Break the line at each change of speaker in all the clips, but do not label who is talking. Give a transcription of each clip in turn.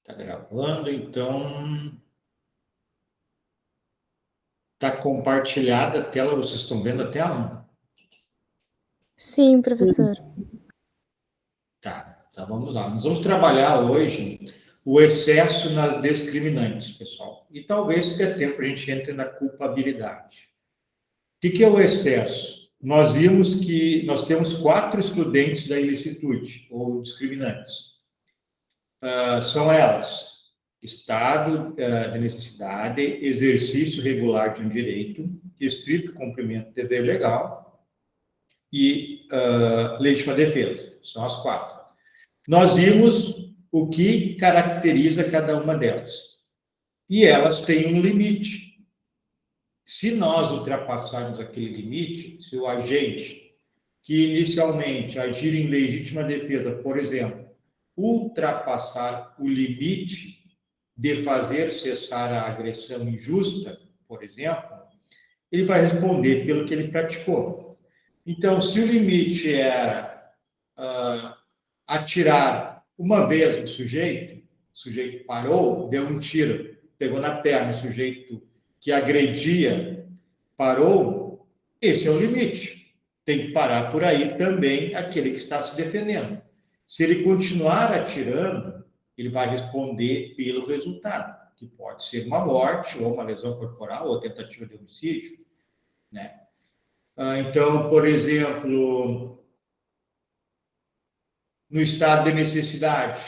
Está gravando, então. Está compartilhada a tela, vocês estão vendo a tela?
Sim, professor.
Tá, então vamos lá. Nós vamos trabalhar hoje o excesso nas discriminantes, pessoal. E talvez, se der tempo, a gente entre na culpabilidade. O que é o excesso? Nós vimos que nós temos 4 excludentes da ilicitude, ou discriminantes. São elas: estado de necessidade, exercício regular de um direito, estrito cumprimento do dever legal e legítima defesa. São as 4. Nós vimos o que caracteriza cada uma delas. E elas têm um limite. Se nós ultrapassarmos aquele limite, se o agente que inicialmente agir em legítima defesa, por exemplo, ultrapassar o limite de fazer cessar a agressão injusta, por exemplo, ele vai responder pelo que ele praticou. Então, se o limite era atirar uma vez no sujeito, o sujeito parou, deu um tiro, pegou na perna, o sujeito que agredia parou, esse é o limite. Tem que parar por aí também aquele que está se defendendo. Se ele continuar atirando, ele vai responder pelo resultado, que pode ser uma morte, ou uma lesão corporal, ou tentativa de homicídio, né? Então, por exemplo, no estado de necessidade,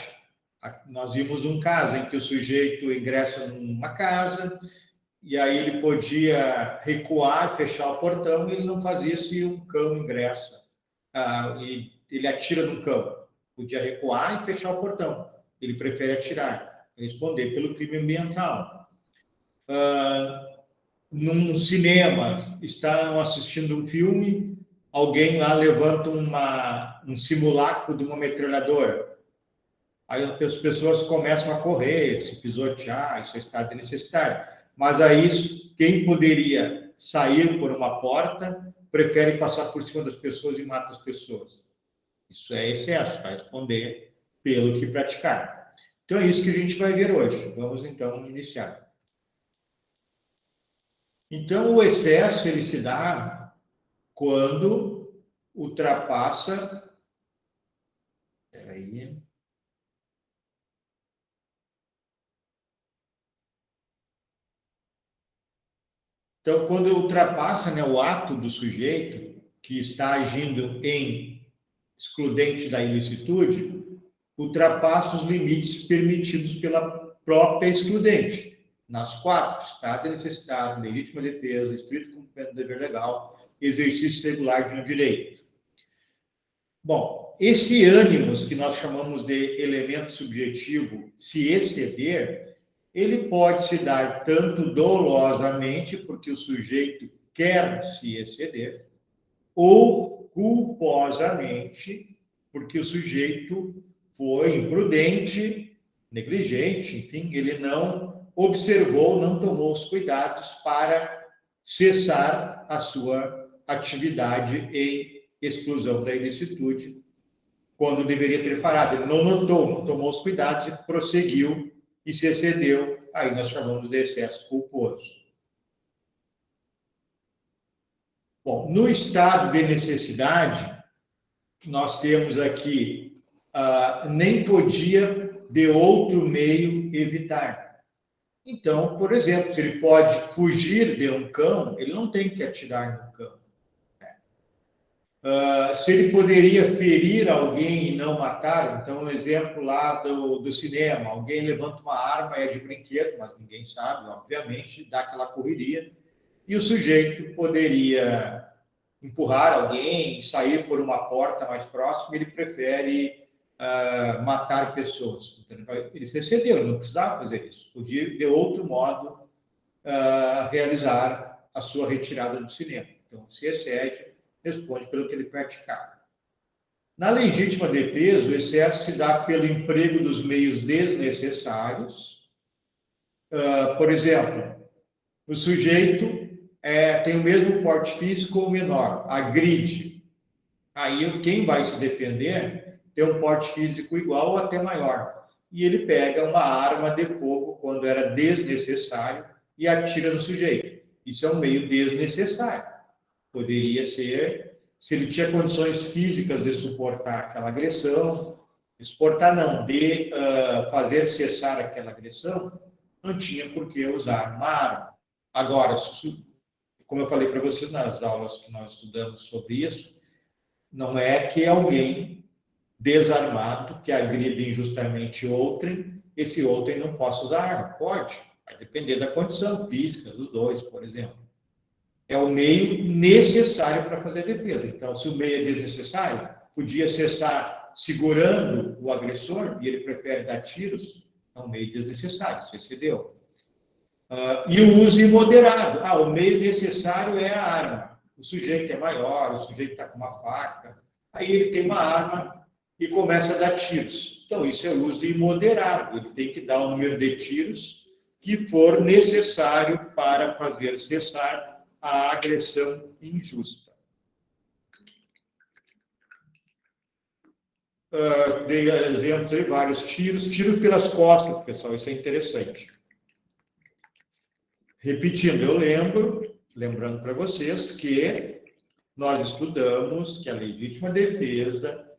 nós vimos um caso em que o sujeito ingressa numa casa e aí ele podia recuar, fechar o portão, e ele não fazia se um cão ingressa. Ele atira no cão. Podia recuar e fechar o portão. Ele prefere atirar, responder pelo crime ambiental. Num cinema, estão assistindo um filme, alguém lá levanta um simulacro de uma metralhadora. Aí as pessoas começam a correr, se pisotear, isso é estado de necessidade. Mas aí, quem poderia sair por uma porta, prefere passar por cima das pessoas e mata as pessoas. Isso é excesso, vai responder pelo que praticar. Então, é isso que a gente vai ver hoje. Vamos, então, iniciar. Então, o excesso, ele se dá quando ultrapassa... Espera aí... Então, quando ultrapassa, né, o ato do sujeito que está agindo em excludente da ilicitude, ultrapassa os limites permitidos pela própria excludente. Nas 4, estado de necessidade, legítima defesa, estrito cumprimento do dever legal, exercício regular de um direito. Bom, esse ânimos que nós chamamos de elemento subjetivo, se exceder, ele pode se dar tanto dolosamente, porque o sujeito quer se exceder, ou culposamente, porque o sujeito foi imprudente, negligente, enfim, ele não observou, não tomou os cuidados para cessar a sua atividade em exclusão da ilicitude, quando deveria ter parado. Ele não notou, não tomou os cuidados e prosseguiu e se excedeu. Aí nós chamamos de excesso culposo. Bom, no estado de necessidade, nós temos aqui, nem podia de outro meio evitar. Então, por exemplo, se ele pode fugir de um cão, ele não tem que atirar no cão. Se ele poderia ferir alguém e não matar, então, um exemplo lá do cinema, alguém levanta uma arma, é de brinquedo, mas ninguém sabe, obviamente, dá aquela correria, e o sujeito poderia empurrar alguém, sair por uma porta mais próxima, ele prefere matar pessoas. Então, ele se excedeu, ele não precisava fazer isso. Podia, de outro modo, realizar a sua retirada do cinema. Então, se excede, responde pelo que ele praticava. Na legítima defesa, o excesso se dá pelo emprego dos meios desnecessários. Por exemplo, o sujeito tem o mesmo porte físico ou menor, agride. Aí quem vai se defender tem um porte físico igual ou até maior. e ele pega uma arma de fogo quando era desnecessário e atira no sujeito. Isso é um meio desnecessário. Poderia ser, se ele tinha condições físicas de suportar aquela agressão, suportar não, de fazer cessar aquela agressão, não tinha por que usar uma arma. Agora, como eu falei para vocês nas aulas que nós estudamos sobre isso, não é que alguém desarmado que agride injustamente outrem, esse outrem não possa usar arma. Pode, vai depender da condição física dos dois, por exemplo. É o meio necessário para fazer a defesa. Então, se o meio é desnecessário, podia cessar segurando o agressor e ele prefere dar tiros, é um meio desnecessário, você excedeu. E o uso imoderado. O meio necessário é a arma. O sujeito é maior, o sujeito está com uma faca, aí ele tem uma arma e começa a dar tiros. Então, isso é uso imoderado. Ele tem que dar o número de tiros que for necessário para fazer cessar a agressão injusta. Dei exemplos de vários tiros. Tiro pelas costas, pessoal, isso é interessante. Repetindo, lembrando para vocês que nós estudamos que a legítima defesa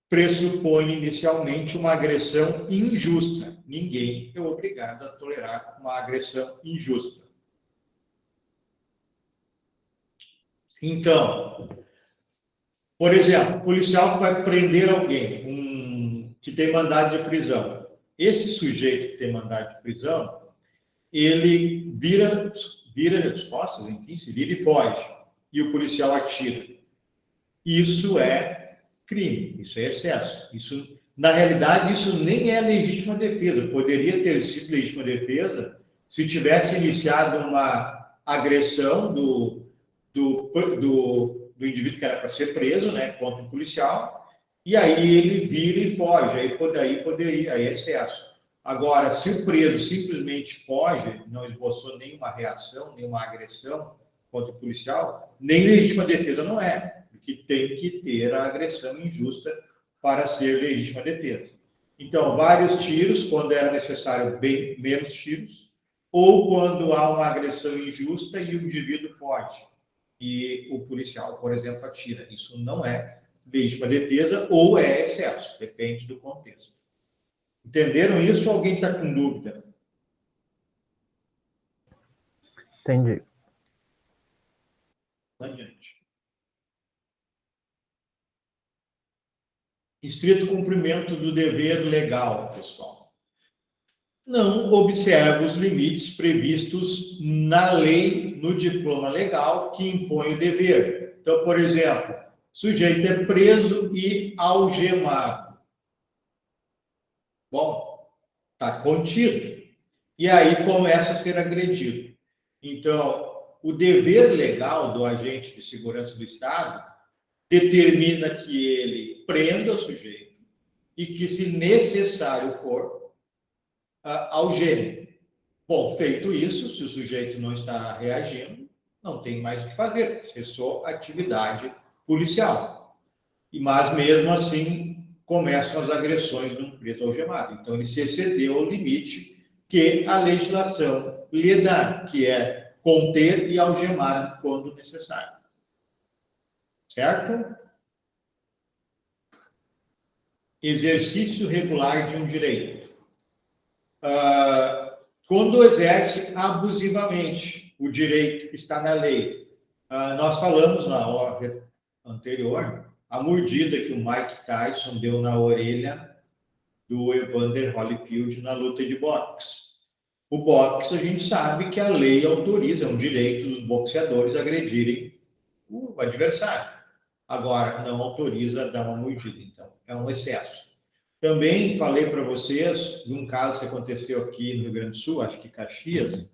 pressupõe inicialmente uma agressão injusta. Ninguém é obrigado a tolerar uma agressão injusta. Então, por exemplo, o policial vai prender alguém que tem mandado de prisão. Esse sujeito que tem mandado de prisão, ele vira as costas, enfim, se vira e foge. E o policial atira. Isso é crime, isso é excesso. Isso, na realidade, isso nem é legítima defesa. Poderia ter sido legítima defesa se tivesse iniciado uma agressão do indivíduo que era para ser preso, né, contra o policial, e aí ele vira e foge. Aí é excesso. Agora, se o preso simplesmente foge, não esboçou nenhuma reação, nenhuma agressão contra o policial, nem legítima defesa não é, porque tem que ter a agressão injusta para ser legítima defesa. Então, vários tiros, quando era necessário, bem menos tiros, ou quando há uma agressão injusta e o indivíduo foge e o policial, por exemplo, atira. Isso não é legítima defesa ou é excesso, depende do contexto. Entenderam isso ou alguém está com dúvida?
Entendi.
Adiante. Estrito cumprimento do dever legal, pessoal. Não observa os limites previstos na lei, no diploma legal, que impõe o dever. Então, por exemplo, sujeito é preso e algemado. Bom, está contido. E aí começa a ser agredido. Então, o dever legal do agente de segurança do Estado determina que ele prenda o sujeito e que, se necessário for, algeme. Bom, feito isso, se o sujeito não está reagindo, não tem mais o que fazer, cessou a atividade policial. Mas, mesmo assim, começam as agressões de um preso algemado. Então, ele se excedeu ao limite que a legislação lhe dá, que é conter e algemar quando necessário. Certo? Exercício regular de um direito. Quando exerce abusivamente o direito que está na lei. Nós falamos na aula anterior a mordida que o Mike Tyson deu na orelha do Evander Holyfield na luta de boxe. O boxe, a gente sabe que a lei autoriza, é um direito dos boxeadores agredirem o adversário. Agora, não autoriza dar uma mordida, então, é um excesso. Também falei para vocês de um caso que aconteceu aqui no Rio Grande do Sul, acho que Caxias,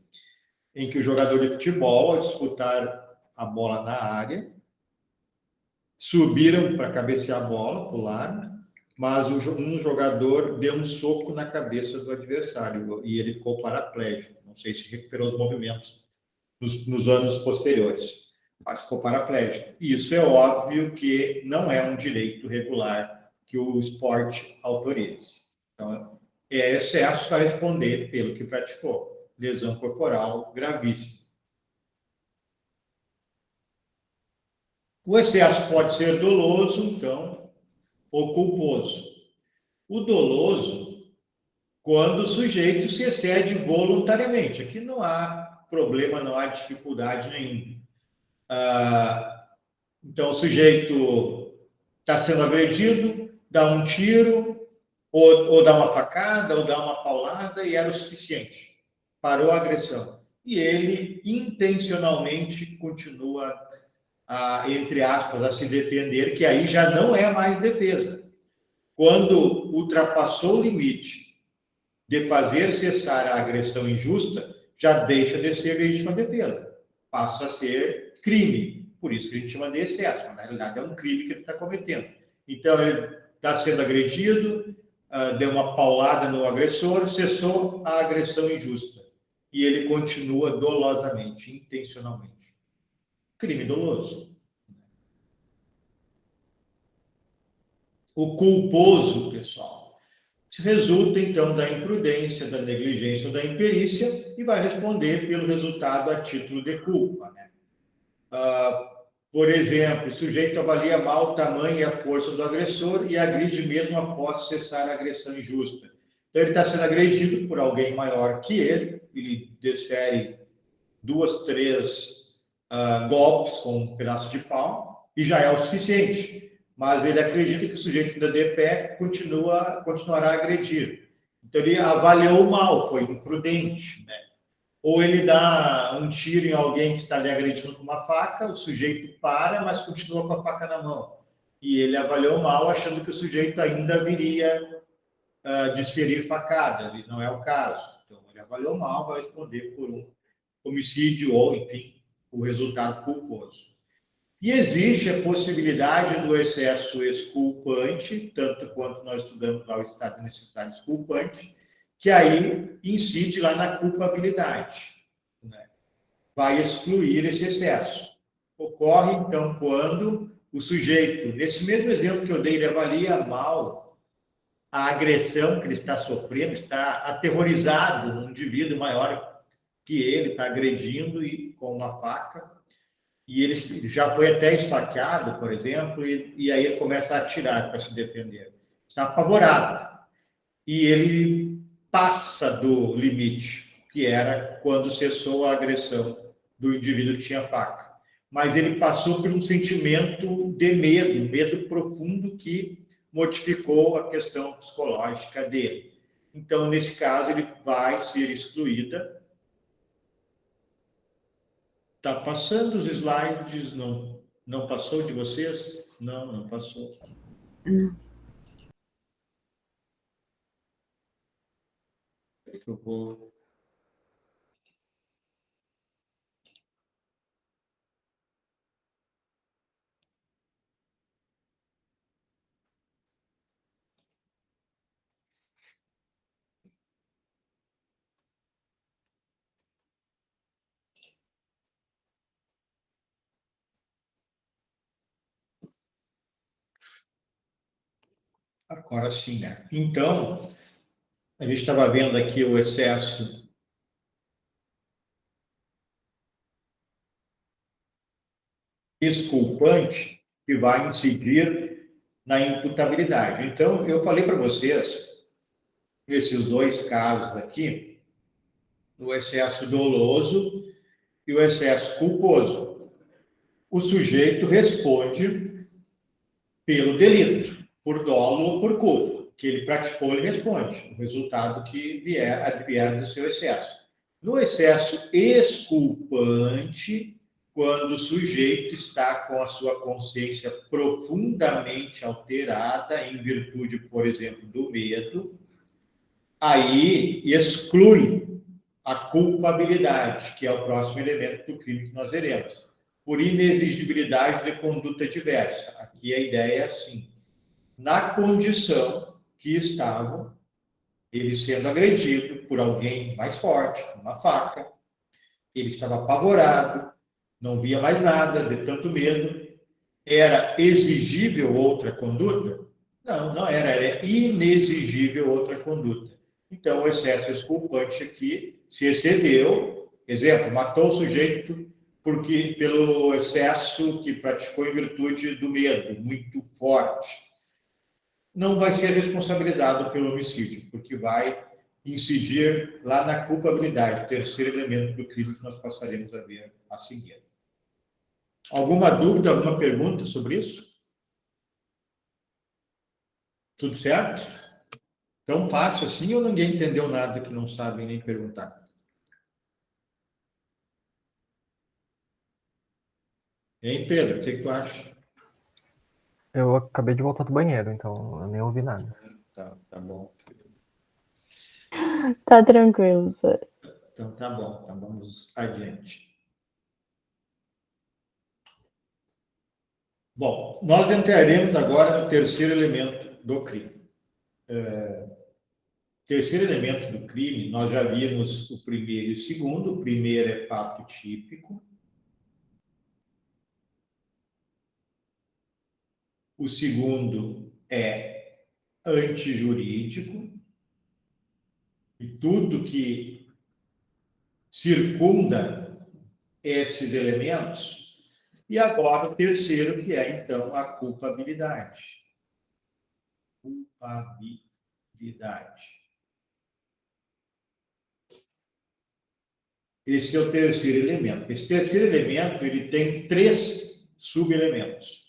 em que o jogador de futebol, ao disputar a bola na área, subiram para cabecear a bola, pularam, mas um jogador deu um soco na cabeça do adversário e ele ficou paraplégico. Não sei se recuperou os movimentos nos anos posteriores, mas ficou paraplégico. E isso é óbvio que não é um direito regular que o esporte autorize. Então, é excesso, vai responder pelo que praticou. Lesão corporal gravíssima. O excesso pode ser doloso, então, ou culposo. O doloso, quando o sujeito se excede voluntariamente. Aqui não há problema, não há dificuldade nenhuma. Então, o sujeito está sendo agredido, dá um tiro, ou dá uma facada, ou dá uma paulada, e era o suficiente. Parou a agressão. E ele, intencionalmente, continua, entre aspas, a se defender, que aí já não é mais defesa. Quando ultrapassou o limite de fazer cessar a agressão injusta, já deixa de ser legítima defesa. Passa a ser crime. Por isso que a gente chama de excesso. Mas, na realidade, é um crime que ele está cometendo. Então, ele está sendo agredido, deu uma paulada no agressor, cessou a agressão injusta. E ele continua dolosamente, intencionalmente. Crime doloso. O culposo, pessoal, resulta, então, da imprudência, da negligência ou da imperícia e vai responder pelo resultado a título de culpa, né? Por exemplo, o sujeito avalia mal o tamanho e a força do agressor e agride mesmo após cessar a agressão injusta. Então, ele está sendo agredido por alguém maior que ele desfere 2, 3 golpes com um pedaço de pau e já é o suficiente. Mas ele acredita que o sujeito ainda de pé continuará a agredir. Então, ele avaliou mal, foi imprudente, né? Ou ele dá um tiro em alguém que está lhe agredindo com uma faca, o sujeito para, mas continua com a faca na mão. E ele avaliou mal, achando que o sujeito ainda viria desferir facada. E não é o caso. Então, ele avaliou mal, vai responder por um homicídio ou, enfim, o resultado culposo. E existe a possibilidade do excesso exculpante, tanto quanto nós estudamos lá o estado de necessidade exculpante, que aí incide lá na culpabilidade, né? Vai excluir esse excesso. Ocorre, então, quando o sujeito, nesse mesmo exemplo que eu dei, ele avalia mal a agressão que ele está sofrendo, está aterrorizado num indivíduo maior que ele, está agredindo e com uma faca, e ele já foi até esfaqueado, por exemplo, e aí ele começa a atirar para se defender. Está apavorado. E ele passa do limite, que era quando cessou a agressão do indivíduo que tinha faca. Mas ele passou por um sentimento de medo profundo que modificou a questão psicológica dele. Então, nesse caso, ele vai ser excluída. Está passando os slides? Não, não passou de vocês? Não, não passou.
Não.
Eu vou... Agora sim, né? Então, a gente estava vendo aqui o excesso exculpante que vai incidir na imputabilidade. Então, eu falei para vocês, nesses dois casos aqui, o excesso doloso e o excesso culposo. O sujeito responde pelo delito, por dolo ou por culpa. Que ele praticou, ele responde. O resultado que vier do seu excesso. No excesso exculpante, quando o sujeito está com a sua consciência profundamente alterada, em virtude, por exemplo, do medo, aí exclui a culpabilidade, que é o próximo elemento do crime que nós veremos, por inexigibilidade de conduta diversa. Aqui a ideia é assim: na condição que estavam, ele sendo agredido por alguém mais forte, com uma faca, ele estava apavorado, não via mais nada, de tanto medo. Era exigível outra conduta? Não era inexigível outra conduta. Então, o excesso exculpante aqui se excedeu. Exemplo, matou o sujeito porque pelo excesso que praticou em virtude do medo muito forte. Não vai ser responsabilizado pelo homicídio, porque vai incidir lá na culpabilidade, terceiro elemento do crime que nós passaremos a ver a seguir. Alguma dúvida, alguma pergunta sobre isso? Tudo certo? Tão fácil assim ou ninguém entendeu nada que não sabe nem perguntar? Hein, Pedro? O que tu acha?
Eu acabei de voltar do banheiro, então eu nem ouvi nada.
Tá bom.
Tá tranquilo, senhor.
Então tá bom, então vamos adiante. Bom, nós entraremos agora no terceiro elemento do crime. Terceiro elemento do crime, nós já vimos o primeiro e o segundo. O primeiro é fato típico. O segundo é antijurídico. E tudo que circunda esses elementos. E agora o terceiro, que é, então, a culpabilidade. Culpabilidade. Esse é o terceiro elemento. Esse terceiro elemento ele tem três subelementos,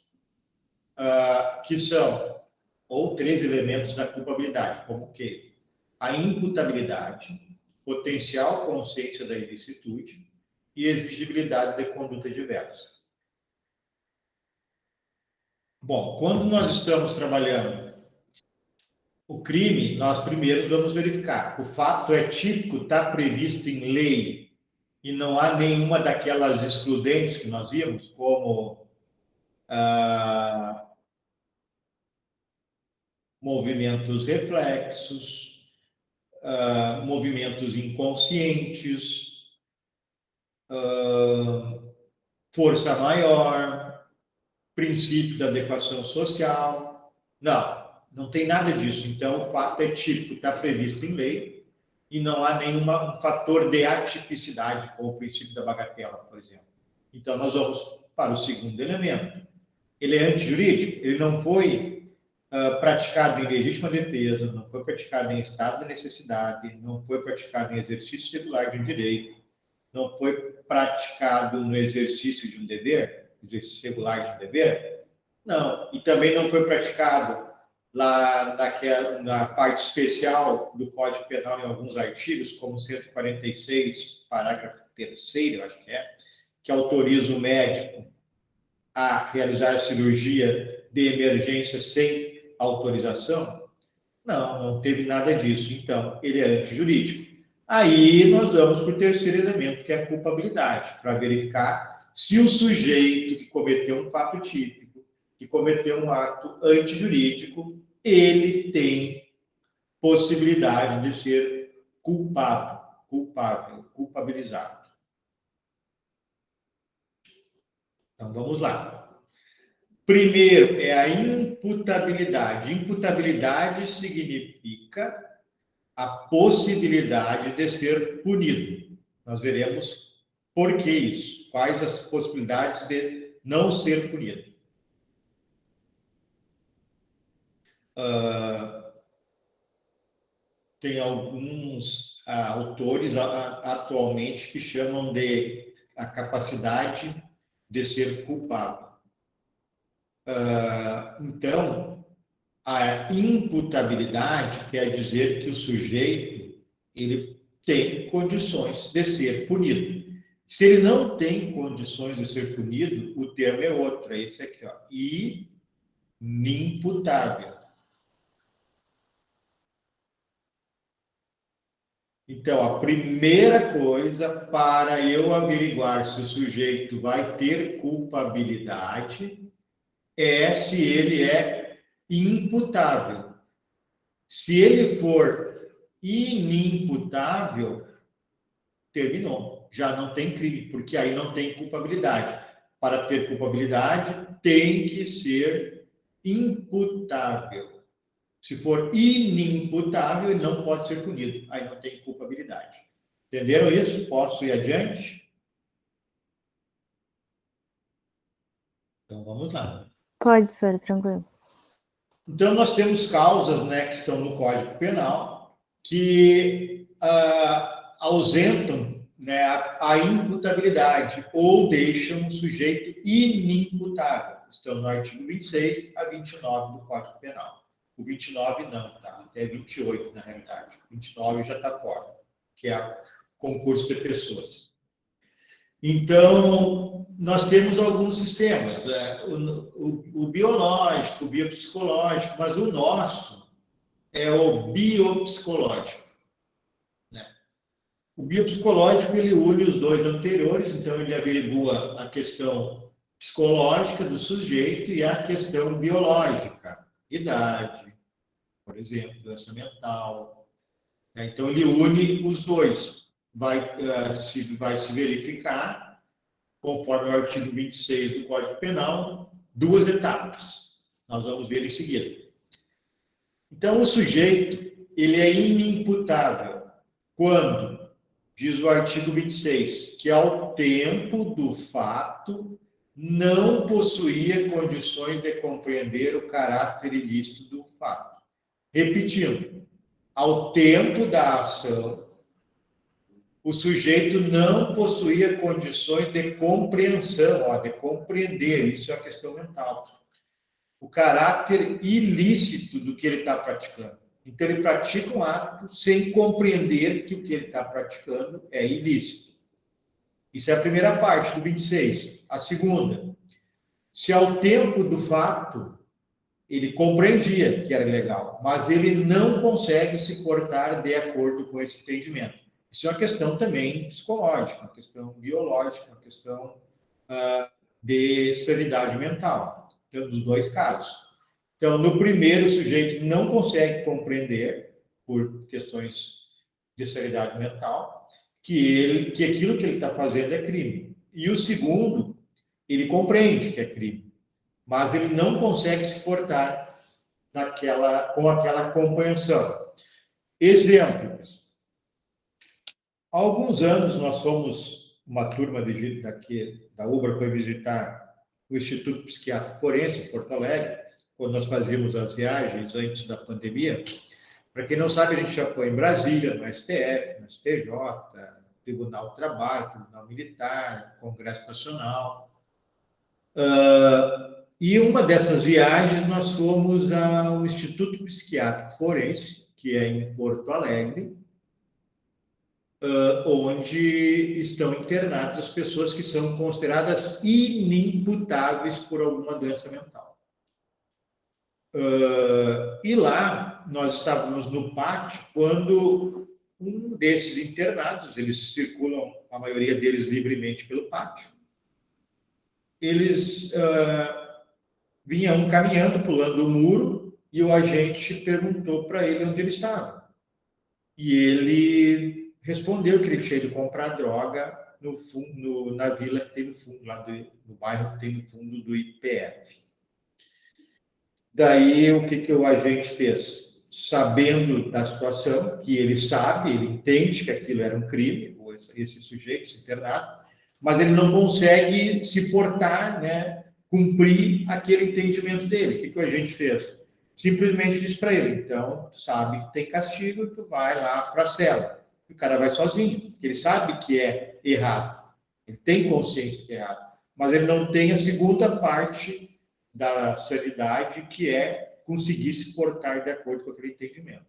que são, ou três elementos da culpabilidade, como o quê? A imputabilidade, potencial consciência da ilicitude e exigibilidade de conduta diversa. Bom, quando nós estamos trabalhando o crime, nós primeiro vamos verificar. O fato é típico, está previsto em lei e não há nenhuma daquelas excludentes que nós vimos, como movimentos reflexos, movimentos inconscientes, força maior, princípio da adequação social. Não tem nada disso. Então, o fato é típico, está previsto em lei e não há nenhum fator de atipicidade, como o princípio da bagatela, por exemplo. Então, nós vamos para o segundo elemento. Ele é antijurídico, ele não foi praticado em legítima defesa, não foi praticado em estado de necessidade, não foi praticado em exercício regular de um direito, não foi praticado no exercício de um dever, exercício regular de um dever, não. E também não foi praticado lá na parte especial do Código Penal em alguns artigos, como 146, parágrafo 3º, eu acho que autoriza o médico a realizar cirurgia de emergência sem autorização. Não teve nada disso. Então, ele é antijurídico. Aí nós vamos para o terceiro elemento, que é a culpabilidade, para verificar se o sujeito que cometeu um fato típico, que cometeu um ato antijurídico, ele tem possibilidade de ser culpabilizado. Então, vamos lá. Primeiro é a imputabilidade. Imputabilidade significa a possibilidade de ser punido. Nós veremos por que isso, quais as possibilidades de não ser punido. Tem alguns autores atualmente que chamam de a capacidade de ser culpado. Então, a imputabilidade quer dizer que o sujeito ele tem condições de ser punido. Se ele não tem condições de ser punido, o termo é outro, é esse aqui, ó, inimputável. Então, a primeira coisa para eu averiguar se o sujeito vai ter culpabilidade é se ele é imputável. Se ele for inimputável, terminou. Já não tem crime, porque aí não tem culpabilidade. Para ter culpabilidade, tem que ser imputável. Se for inimputável, ele não pode ser punido. Aí não tem culpabilidade. Entenderam isso? Posso ir adiante? Então, vamos lá.
Pode, senhor, tranquilo.
Então, nós temos causas, né, que estão no Código Penal que ausentam, né, a imputabilidade ou deixam o sujeito inimputável. Estão no artigo 26 a 29 do Código Penal. O 29 não, tá? Até 28, na realidade. 29 já está fora, que é concurso de pessoas. Então, nós temos alguns sistemas, o biológico, o biopsicológico, mas o nosso é o biopsicológico. Né? O biopsicológico, ele une os dois anteriores, então ele averigua a questão psicológica do sujeito e a questão biológica, idade, por exemplo, doença mental. Né? Então, ele une os dois. Vai se verificar, conforme o artigo 26 do Código Penal, duas etapas. Nós vamos ver em seguida. Então, o sujeito, ele é inimputável quando, diz o artigo 26, que ao tempo do fato não possuía condições de compreender o caráter ilícito do fato. Repetindo, ao tempo da ação, o sujeito não possuía condições de compreensão, de compreender, isso é a questão mental, o caráter ilícito do que ele está praticando. Então, ele pratica um ato sem compreender que o que ele está praticando é ilícito. Isso é a primeira parte do 26. A segunda, se ao tempo do fato ele compreendia que era ilegal, mas ele não consegue se portar de acordo com esse entendimento. Isso é uma questão também psicológica, uma questão biológica, uma questão de sanidade mental. Temos os dois casos. Então, no primeiro, o sujeito não consegue compreender, por questões de sanidade mental, que aquilo que ele está fazendo é crime. E o segundo, ele compreende que é crime, mas ele não consegue se portar com aquela compreensão. Exemplos. Há alguns anos, nós fomos, uma turma da UBRA foi visitar o Instituto Psiquiátrico Forense, em Porto Alegre, quando nós fazíamos as viagens antes da pandemia. Para quem não sabe, a gente já foi em Brasília, no STF, no STJ, Tribunal do Trabalho, Tribunal Militar, Congresso Nacional. E uma dessas viagens, nós fomos ao Instituto Psiquiátrico Forense, que é em Porto Alegre, onde estão internadas as pessoas que são consideradas inimputáveis por alguma doença mental. E lá, nós estávamos no pátio, quando um desses internados, eles circulam, a maioria deles livremente pelo pátio, eles vinham caminhando, pulando o muro, e o agente perguntou para ele onde ele estava. E ele respondeu que ele tinha ido comprar droga na vila que tem no fundo, lá no bairro que tem no fundo do IPF. Daí, o que o agente fez? Sabendo da situação, que ele sabe, ele entende que aquilo era um crime, ou esse sujeito, esse internado, mas ele não consegue se portar, né, cumprir aquele entendimento dele. O que o agente fez? Simplesmente disse para ele, então, sabe que tem castigo, tu vai lá para a cela. O cara vai sozinho, porque ele sabe que é errado. Ele tem consciência que é errado. Mas ele não tem a segunda parte da sanidade, que é conseguir se portar de acordo com aquele entendimento.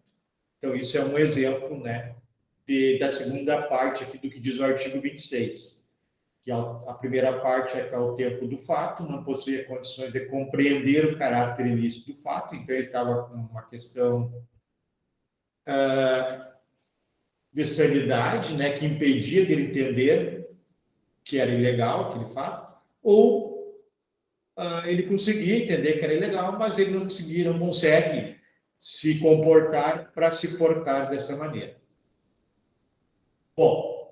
Então, isso é um exemplo, né, da segunda parte aqui do que diz o artigo 26. Que a primeira parte é que ao tempo do fato, não possuía condições de compreender o caráter ilícito do fato, então ele estava com uma questão de sanidade, né, que impedia dele entender que era ilegal aquele fato, ou ele conseguia entender que era ilegal, mas ele não consegue se comportar para se portar dessa maneira. Bom,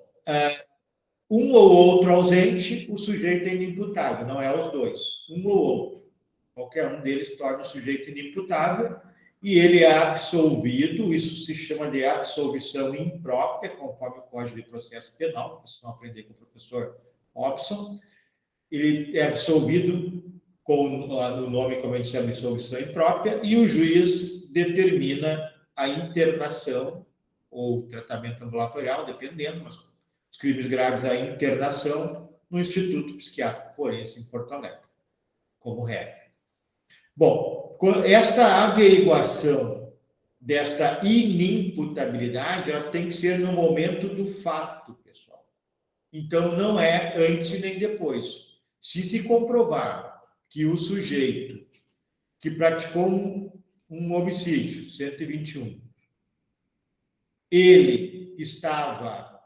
um ou outro ausente, o sujeito é inimputável, não é os dois. Um ou outro. Qualquer um deles torna o sujeito inimputável e ele é absolvido, isso se chama de absolvição imprópria, conforme o Código de Processo Penal, vocês vão aprender com o professor Robson. Ele é absolvido com o nome, como eu disse, absolvição imprópria, e o juiz determina a internação ou tratamento ambulatorial, dependendo, mas os crimes graves, a internação no Instituto Psiquiátrico Forense em Porto Alegre, como regra. Bom, esta averiguação desta inimputabilidade, ela tem que ser no momento do fato, pessoal. Então, não é antes nem depois. Se se comprovar que o sujeito que praticou um homicídio, 121, ele estava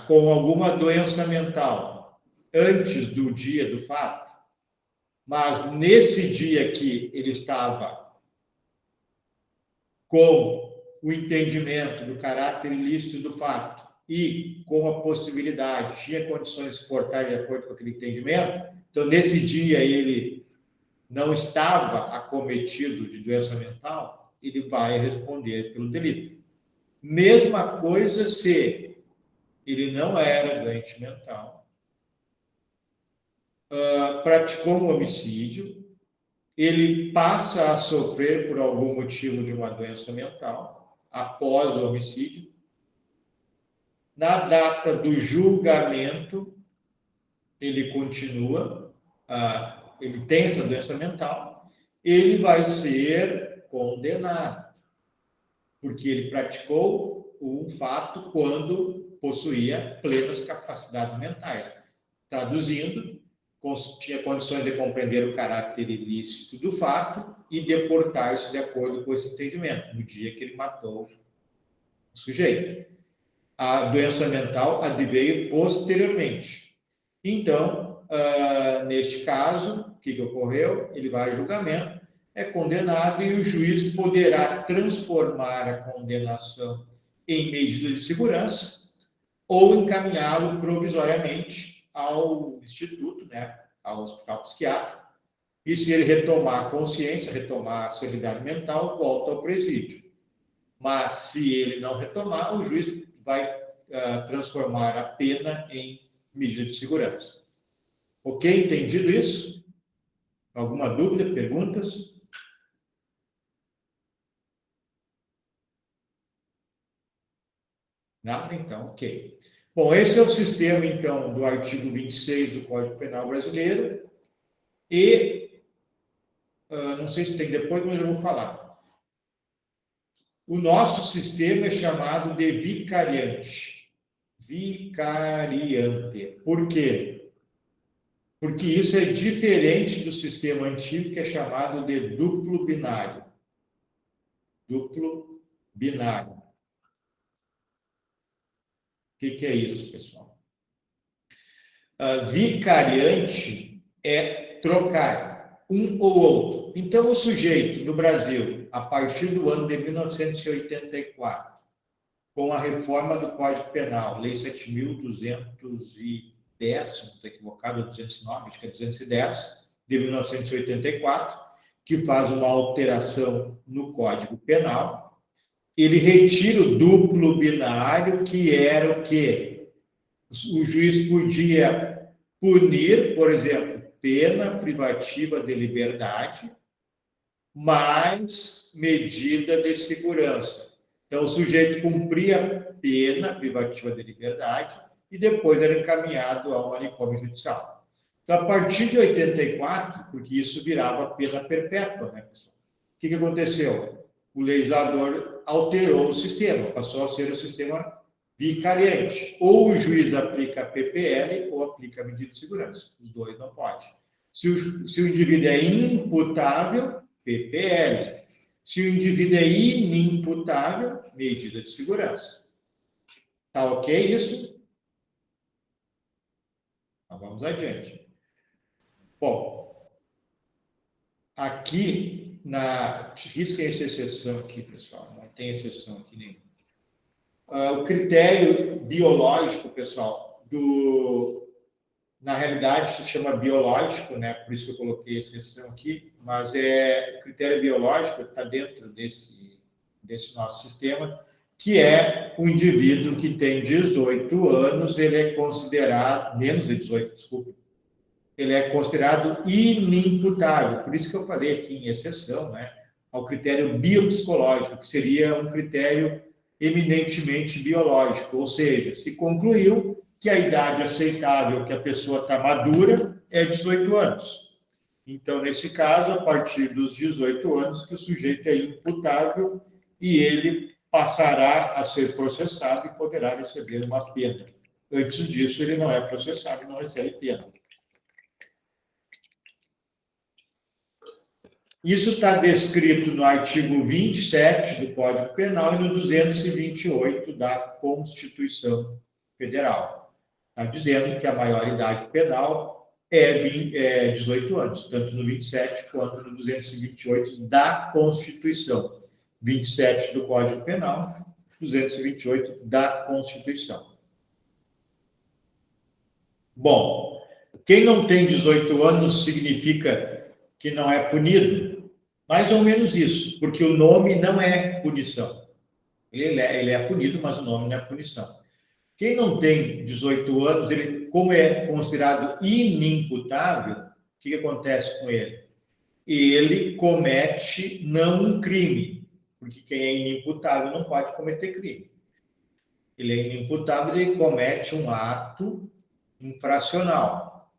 com alguma doença mental antes do dia do fato, mas nesse dia que ele estava com o entendimento do caráter ilícito do fato e com a possibilidade, tinha condições de se portar de acordo com aquele entendimento, então nesse dia ele não estava acometido de doença mental, ele vai responder pelo delito. Mesma coisa se ele não era doente mental, praticou um homicídio, ele passa a sofrer por algum motivo de uma doença mental após o homicídio. Na data do julgamento, ele continua, ele tem essa doença mental, ele vai ser condenado, porque ele praticou um fato quando possuía plenas capacidades mentais. Traduzindo, tinha condições de compreender o caráter ilícito do fato e deportar-se de acordo com esse entendimento, no dia que ele matou o sujeito. A doença mental adveio posteriormente. Então, neste caso, o que ocorreu? Ele vai a julgamento, é condenado e o juiz poderá transformar a condenação em medida de segurança ou encaminhá-lo provisoriamente ao instituto, né, ao hospital psiquiátrico, e se ele retomar a consciência, retomar a sanidade mental, volta ao presídio. Mas se ele não retomar, o juiz vai transformar a pena em medida de segurança. Ok? Entendido isso? Alguma dúvida, perguntas? Nada? Então, ok. Bom, esse é o sistema, então, do artigo 26 do Código Penal Brasileiro. E, não sei se tem depois, mas eu vou falar. O nosso sistema é chamado de vicariante. Vicariante. Por quê? Porque isso é diferente do sistema antigo, que é chamado de duplo binário. Duplo binário. O que é isso, pessoal? Vicariante é trocar um ou outro. Então, o sujeito no Brasil, a partir do ano de 1984, com a reforma do Código Penal, Lei 7.210, se não estou equivocado, 209, acho que é 210, de 1984, que faz uma alteração no Código Penal, ele retira o duplo binário, que era o quê? O juiz podia punir, por exemplo, pena privativa de liberdade, mais medida de segurança. Então, o sujeito cumpria pena privativa de liberdade e depois era encaminhado ao manicômio judicial. Então, a partir de 84, porque isso virava pena perpétua, né, pessoal? O que aconteceu? O legislador alterou o sistema, passou a ser o sistema vicariante. Ou o juiz aplica a PPL ou aplica a medida de segurança. Os dois não podem. Se o indivíduo é imputável, PPL. Se o indivíduo é inimputável, medida de segurança. Tá ok isso? Então, vamos adiante. Bom, aqui, risquem essa exceção aqui, pessoal. Não tem exceção aqui nenhuma. O critério biológico, pessoal, na realidade, se chama biológico, né? Por isso que eu coloquei a exceção aqui, mas o critério biológico está dentro desse nosso sistema, que é o indivíduo que tem 18 anos, ele é considerado, menos de 18, desculpa, ele é considerado inimputável. Por isso que eu falei aqui em exceção, né, ao critério biopsicológico, que seria um critério eminentemente biológico, ou seja, se concluiu que a idade aceitável que a pessoa está madura é 18 anos. Então, nesse caso, a partir dos 18 anos, que o sujeito é imputável e ele passará a ser processado e poderá receber uma pena. Antes disso, ele não é processado e não recebe pena. Isso está descrito no artigo 27 do Código Penal e no 228 da Constituição Federal. Está dizendo que a maioridade penal é 18 anos, tanto no 27 quanto no 228 da Constituição. 27 do Código Penal, 228 da Constituição. Bom, quem não tem 18 anos significa que não é punido? Mais ou menos isso, porque o nome não é punição. Ele é punido, mas o nome não é punição. Quem não tem 18 anos, ele, como é considerado inimputável, o que acontece com ele? Ele comete não um crime, porque quem é inimputável não pode cometer crime. Ele é inimputável, ele comete um ato infracional.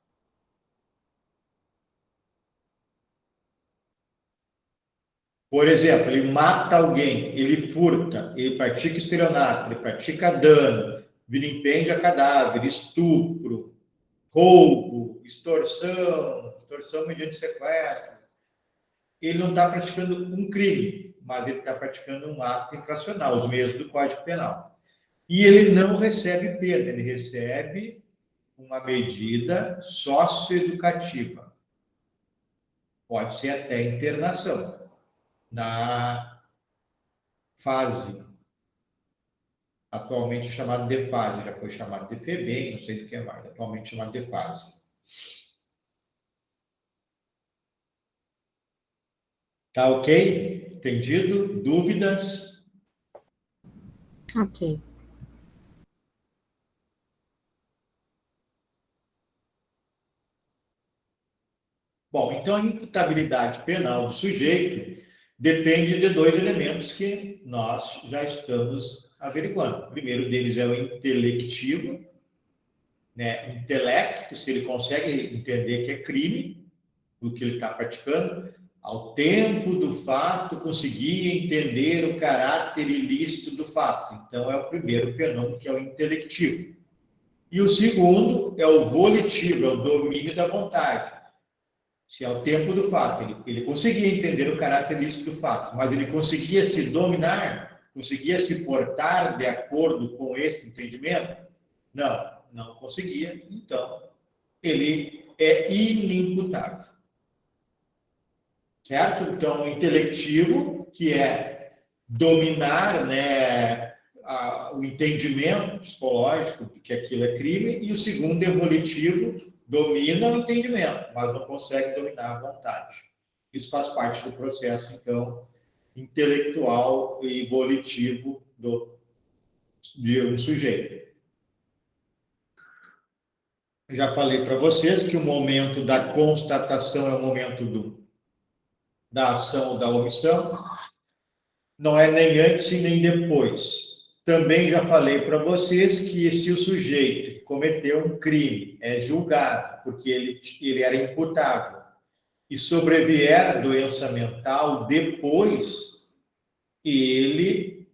Por exemplo, ele mata alguém, ele furta, ele pratica estelionato, ele pratica dano, vilipendia a cadáver, estupro, roubo, extorsão mediante sequestro. Ele não está praticando um crime, mas ele está praticando um ato infracional, os meios do Código Penal. E ele não recebe pena, ele recebe uma medida socioeducativa. Pode ser até internação. Na fase atualmente chamada de fase, já foi chamado de FEBEM, não sei do que mais, atualmente chamado de fase. Tá ok? Entendido? Dúvidas?
Ok.
Bom, então a imputabilidade penal do sujeito depende de dois elementos que nós já estamos averiguando. O primeiro deles é o intelectivo, né? Intelecto, se ele consegue entender que é crime o que ele está praticando, ao tempo do fato conseguir entender o caráter ilícito do fato. Então, é o primeiro fenômeno, que é o intelectivo. E o segundo é o volitivo, é o domínio da vontade. Se ao tempo do fato ele conseguia entender o caráter ilícito do fato, mas ele conseguia se dominar, conseguia se portar de acordo com esse entendimento? Não conseguia. Então, ele é inimputável. Certo? Então, o intelectivo, que é dominar, né, o entendimento psicológico de que aquilo é crime, e o segundo é volitivo, domina o entendimento, mas não consegue dominar a vontade. Isso faz parte do processo, então, intelectual e volitivo de um sujeito. Já falei para vocês que o momento da constatação é o momento da ação ou da omissão, não é nem antes e nem depois. Também já falei para vocês que se o sujeito que cometeu um crime é julgado, porque ele era imputável, e sobrevier doença mental depois, ele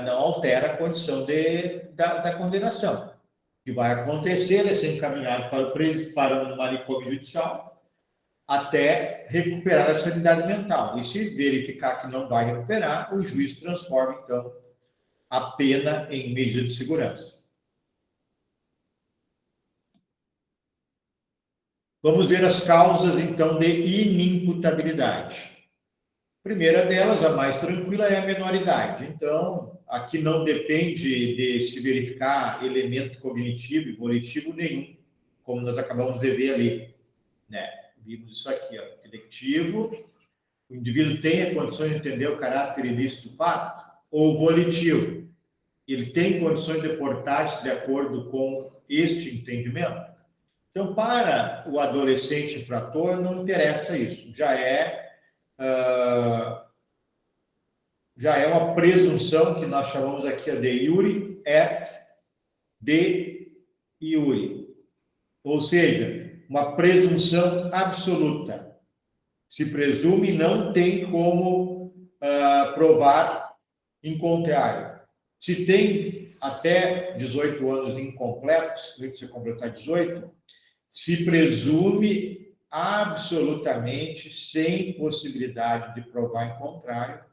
não altera a condição da condenação. O que vai acontecer é ser encaminhado para um manicômio judicial, até recuperar a sanidade mental. E se verificar que não vai recuperar, o juiz transforma, então, a pena em medida de segurança. Vamos ver as causas, então, de inimputabilidade. A primeira delas, a mais tranquila, é a menoridade. Então, aqui não depende de se verificar elemento cognitivo e volitivo nenhum como nós acabamos de ver ali, né? Vimos isso aqui, ó, intelectivo, o indivíduo tem a condição de entender o caráter ilícito do fato, ou volitivo, ele tem condições de portar-se de acordo com este entendimento? Então, para o adolescente infrator, não interessa isso, já é uma presunção que nós chamamos aqui de iure et de iure, ou seja, uma presunção absoluta. Se presume, não tem como provar em contrário. Se tem até 18 anos incompletos, antes de completar 18, se presume absolutamente, sem possibilidade de provar em contrário,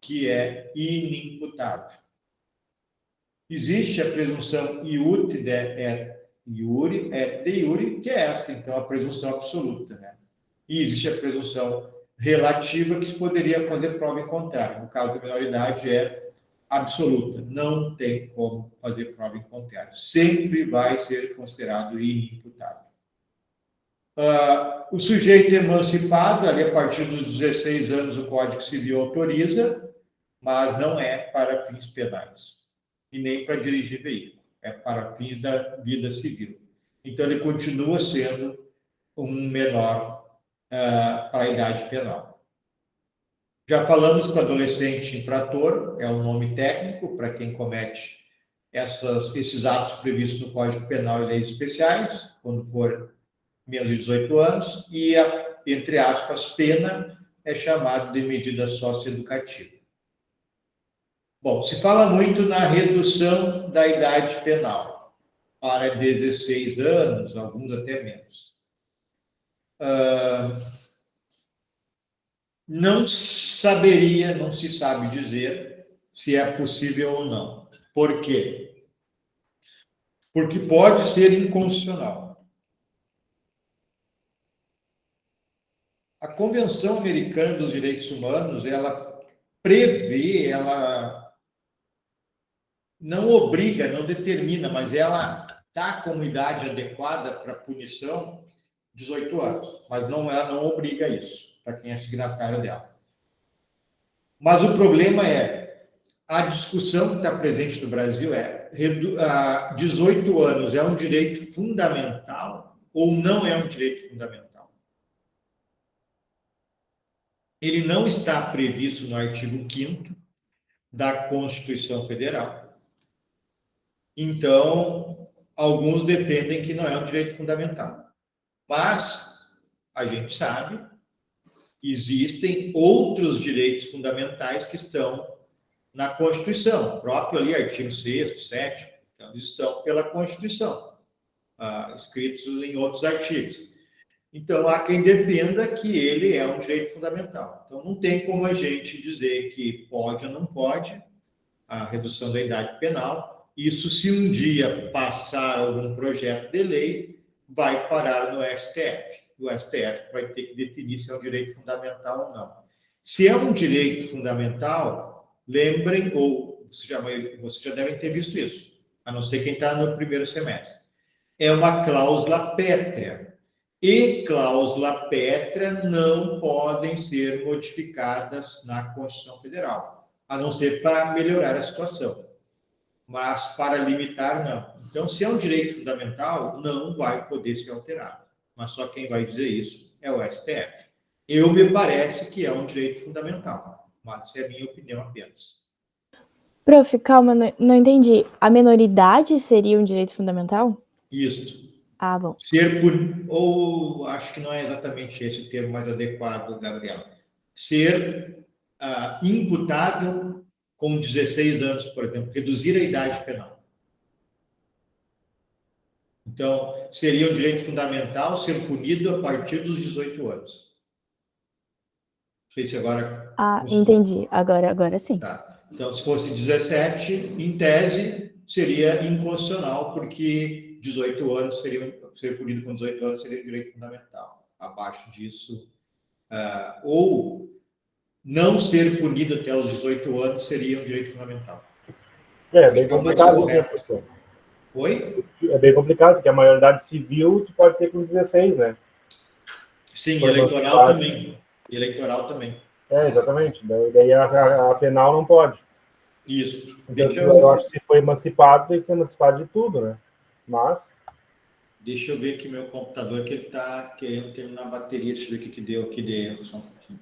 que é inimputável. Existe a presunção iure et de iure, que é esta, então, a presunção absoluta, né? E existe a presunção relativa, que se poderia fazer prova em contrário. No caso da minoridade, é absoluta. Não tem como fazer prova em contrário. Sempre vai ser considerado inimputável. O sujeito emancipado, ali a partir dos 16 anos, o Código Civil autoriza, mas não é para fins penais e nem para dirigir veículo. É para fins da vida civil. Então, ele continua sendo um menor para a idade penal. Já falamos que o adolescente infrator é um nome técnico para quem comete esses atos previstos no Código Penal e leis especiais, quando for menos de 18 anos, e entre aspas, pena é chamado de medida socioeducativa. Bom, se fala muito na redução da idade penal para 16 anos, alguns até menos. Não se sabe dizer se é possível ou não. Por quê? Porque pode ser inconstitucional. A Convenção Americana dos Direitos Humanos, ela prevê, ela não obriga, não determina, mas ela dá como idade adequada para punição 18 anos, mas ela não obriga isso, para quem é signatário dela. Mas o problema a discussão que está presente no Brasil 18 anos é um direito fundamental ou não é um direito fundamental? Ele não está previsto no artigo 5º da Constituição Federal. Então, alguns defendem que não é um direito fundamental. Mas, a gente sabe, existem outros direitos fundamentais que estão na Constituição, próprio ali, artigo 6º, 7º, então, eles estão pela Constituição, escritos em outros artigos. Então, há quem defenda que ele é um direito fundamental. Então, não tem como a gente dizer que pode ou não pode a redução da idade penal. Isso, se um dia passar algum projeto de lei, vai parar no STF. O STF vai ter que definir se é um direito fundamental ou não. Se é um direito fundamental, lembrem, ou vocês já devem ter visto isso, a não ser quem está no primeiro semestre. É uma cláusula pétrea. E cláusula pétrea não podem ser modificadas na Constituição Federal, a não ser para melhorar a situação. Mas para limitar, não. Então, se é um direito fundamental, não vai poder ser alterado. Mas só quem vai dizer isso é o STF. Me parece que é um direito fundamental, mas é a minha opinião apenas.
Prof, calma, não entendi. A menoridade seria um direito fundamental?
Isso.
Bom.
Ou acho que não é exatamente esse o termo mais adequado, Gabriel. Ser imputável com 16 anos, por exemplo, reduzir a idade penal. Então, seria um direito fundamental ser punido a partir dos 18 anos. Não sei se agora...
entendi. Agora sim.
Tá. Então, se fosse 17, em tese, seria inconstitucional, porque 18 anos ser punido com 18 anos seria um direito fundamental. Abaixo disso, ou não ser punido até os 18 anos seria um direito fundamental.
Bem complicado, né, professor?
Oi?
É bem complicado, porque a maioridade civil tu pode ter com 16, né?
Sim,
Foi
eleitoral
emancipado.
também. Eleitoral também.
Exatamente. Daí a penal não pode.
Isso.
Então, eu acho que se foi emancipado, tem que ser emancipado de tudo, né? Mas...
Deixa eu ver aqui meu computador, que ele está querendo terminar a bateria. Deixa eu ver o que deu aqui de erro. Só um pouquinho.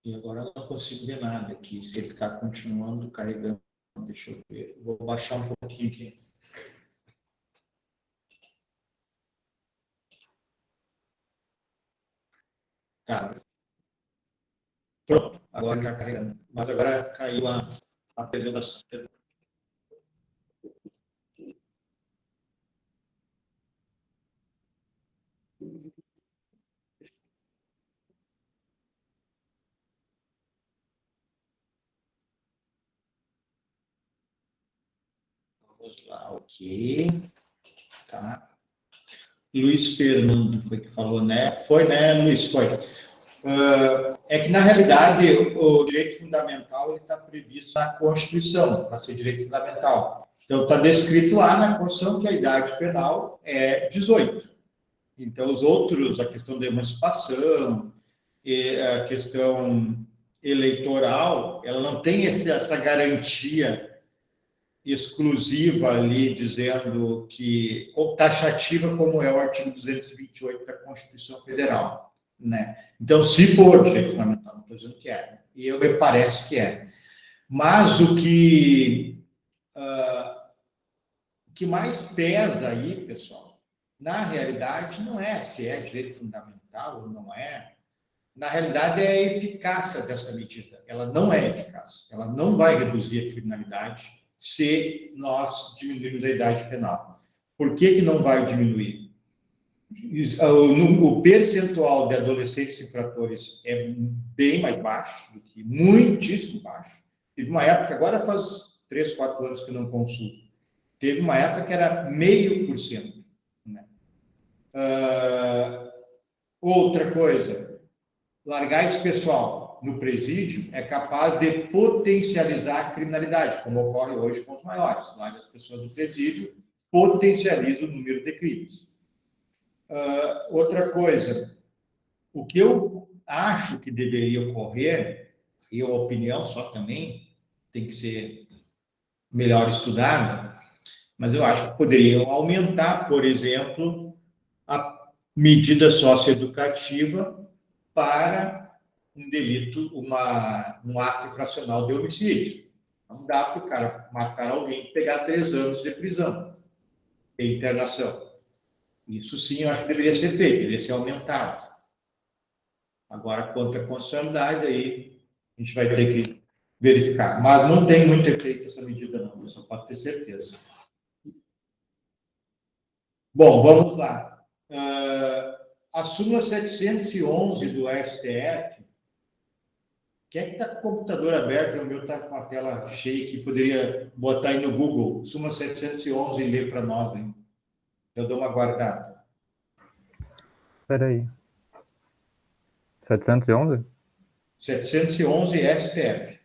E agora eu não consigo ver nada aqui. Se ele está continuando carregando, deixa eu ver. Vou baixar um pouquinho aqui. Tá. Pronto, agora já carregando. Mas agora caiu a apresentação. Vamos lá, ok. Tá. Luiz Fernando foi que falou, né? Foi, né, Luiz? Foi. É que, na realidade, o direito fundamental está previsto na Constituição, para ser direito fundamental. Então, está descrito lá na Constituição que a idade penal é 18. Então, os outros, a questão da emancipação, e a questão eleitoral, ela não tem essa garantia exclusiva ali, dizendo que, taxativa, como é o artigo 228 da Constituição Federal, né? Então, se for direito fundamental, não estou dizendo que é, e eu me parece que é. Mas o que mais pesa aí, pessoal, na realidade, não é se é direito fundamental ou não é. Na realidade, é a eficácia dessa medida. Ela não é eficaz. Ela não vai reduzir a criminalidade se nós diminuirmos a idade penal. Por que não vai diminuir? O percentual de adolescentes infratores é bem mais baixo, do que muitíssimo baixo. Teve uma época, agora faz 3, 4 anos que não consulto, teve uma época que era 0,5%. Né? Outra coisa, largar esse pessoal no presídio é capaz de potencializar a criminalidade, como ocorre hoje com os maiores. Larga as pessoas do presídio, potencializa o número de crimes. Outra coisa, o que eu acho que deveria ocorrer, e a opinião só também tem que ser melhor estudada, mas eu acho que poderiam aumentar, por exemplo, a medida socioeducativa para um delito, um ato infracional de homicídio. Não dá para o cara matar alguém e pegar 3 anos de prisão e internação. Isso sim, eu acho que deveria ser feito, deveria ser aumentado. Agora, quanto à constitucionalidade, aí a gente vai ter que verificar. Mas não tem muito efeito essa medida, não, você pode ter certeza. Bom, vamos lá. A súmula 711 do STF. Quem é que está com o computador aberto? O meu está com a tela cheia, que poderia botar aí no Google, súmula 711 e ler para nós, hein? Eu dou uma guardada.
Espera aí. 711?
711 STF.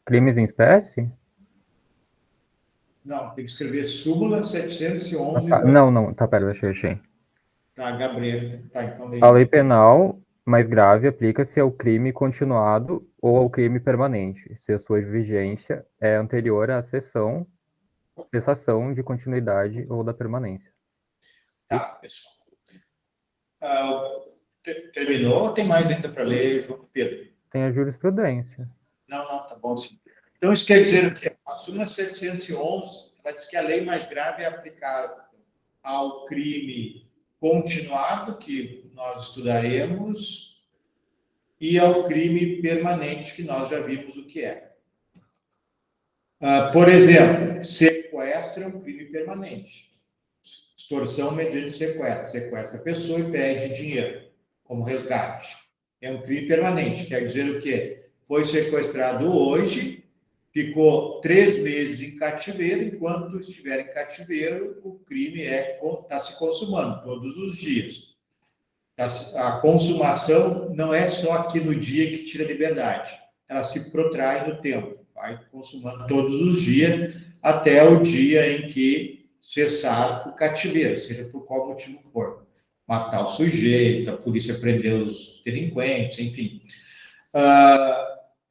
Crimes em espécie?
Não, tem que escrever súmula 711.
Tá. Não, tá, pera, achei.
Tá, Gabriel. Tá, então daí.
A lei penal mais grave aplica-se ao crime continuado ou ao crime permanente, se a sua vigência é anterior à cessação de continuidade ou da permanência.
Tá, pessoal. Terminou ou tem mais ainda para ler, João Pedro?
Tem a jurisprudência.
Não, tá bom sim. Então, isso quer dizer que a súmula 711, Ela diz que a lei mais grave é aplicável ao crime continuado, que nós estudaremos, e ao crime permanente, que nós já vimos o que é. Por exemplo, sequestro é um crime permanente. Extorsão mediante sequestro. Sequestra a pessoa e pede dinheiro como resgate. É um crime permanente. Quer dizer o quê? Foi sequestrado hoje, ficou 3 meses em cativeiro. Enquanto estiver em cativeiro, o crime está se consumando todos os dias. A consumação não é só aqui no dia que tira a liberdade. Ela se protrai no tempo. Vai consumando todos os dias até o dia em que cessar o cativeiro, seja por qual motivo for. Matar o sujeito, a polícia prender os delinquentes, enfim.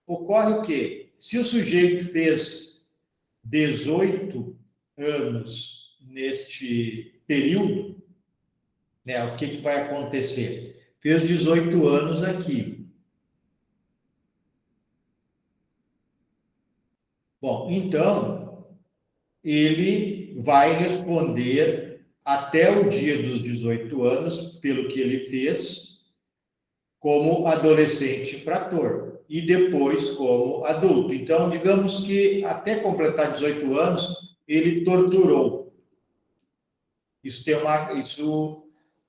Ocorre o quê? Se o sujeito fez 18 anos neste período, né, o que vai acontecer? Fez 18 anos aqui. Bom, então, ele vai responder até o dia dos 18 anos, pelo que ele fez, como adolescente infrator, e depois como adulto. Então, digamos que até completar 18 anos, ele torturou. Isso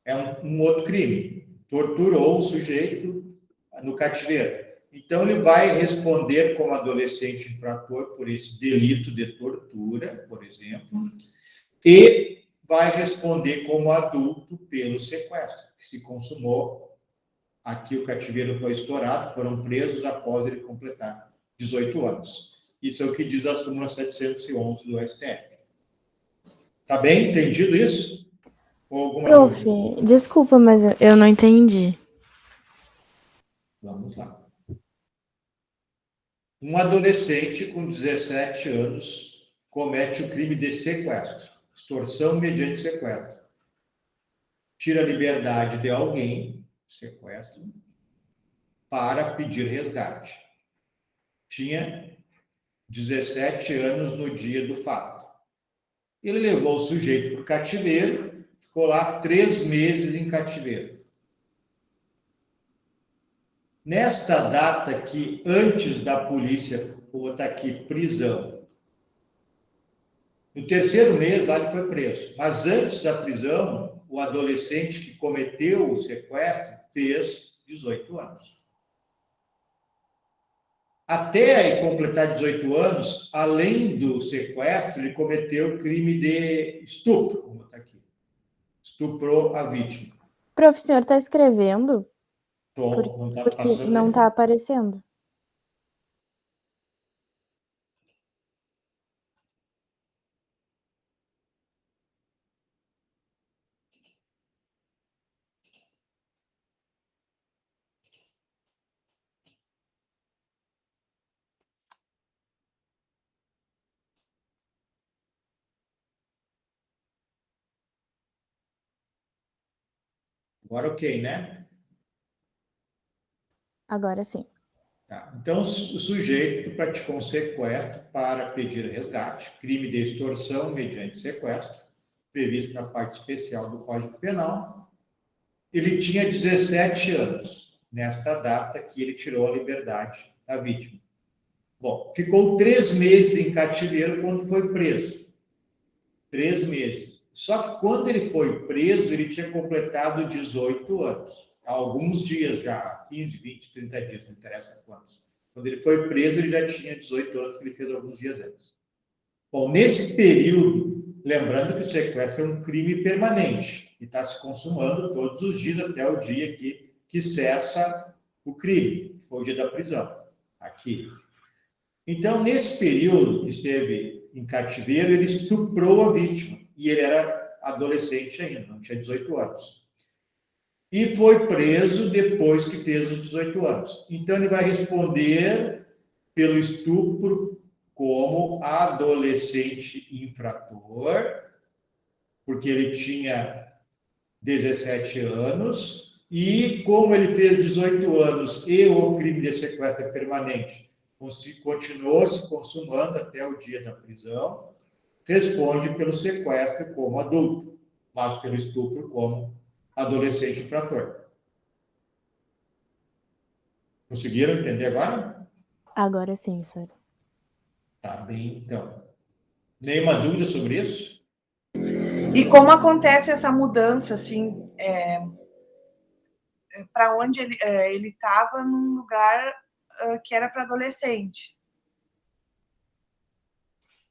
é um outro crime. Torturou o sujeito no cativeiro. Então, ele vai responder como adolescente infrator por esse delito de tortura, por exemplo, e vai responder como adulto pelo sequestro, que se consumou. Aqui o cativeiro foi estourado, foram presos após ele completar 18 anos. Isso é o que diz a súmula 711 do STF. Tá bem entendido isso? Ou alguma
Prof,
dúvida?
desculpa, mas eu não entendi.
Vamos lá. Um adolescente com 17 anos comete o crime de sequestro, extorsão mediante sequestro. Tira a liberdade de alguém, sequestro, para pedir resgate. Tinha 17 anos no dia do fato. Ele levou o sujeito para o cativeiro, ficou lá 3 meses em cativeiro. Nesta data aqui, antes da polícia, vou botar aqui, prisão. No 3º mês, lá ele foi preso. Mas antes da prisão, o adolescente que cometeu o sequestro fez 18 anos. Até completar 18 anos, além do sequestro, ele cometeu crime de estupro, como está aqui. Estuprou a vítima.
Prof, o senhor está escrevendo?
Tom, não está
Porque
passando
não
aí.
está aparecendo.
Agora ok, né?
Agora sim.
Tá. Então, o sujeito praticou um sequestro para pedir resgate, crime de extorsão mediante sequestro, previsto na parte especial do Código Penal. Ele tinha 17 anos, nesta data que ele tirou a liberdade da vítima. Bom, ficou 3 meses em cativeiro quando foi preso. 3 meses. Só que quando ele foi preso, ele tinha completado 18 anos. Há alguns dias já, 15, 20, 30 dias, não interessa quantos. Quando ele foi preso, ele já tinha 18 anos, que ele fez alguns dias antes. Bom, nesse período, lembrando que o sequestro é um crime permanente, que está se consumando todos os dias até o dia que cessa o crime, que foi o dia da prisão, aqui. Então, nesse período que esteve em cativeiro, ele estuprou a vítima, e ele era adolescente ainda, não tinha 18 anos. E foi preso depois que fez os 18 anos. Então, ele vai responder pelo estupro como adolescente infrator, porque ele tinha 17 anos, e como ele fez 18 anos e o crime de sequestro é permanente continuou se consumando até o dia da prisão, responde pelo sequestro como adulto, mas pelo estupro como adolescente infrator. Conseguiram entender agora?
Agora sim, senhor.
Tá bem, então. Nenhuma dúvida sobre isso?
E como acontece essa mudança, assim, para onde ele estava num lugar que era para adolescente.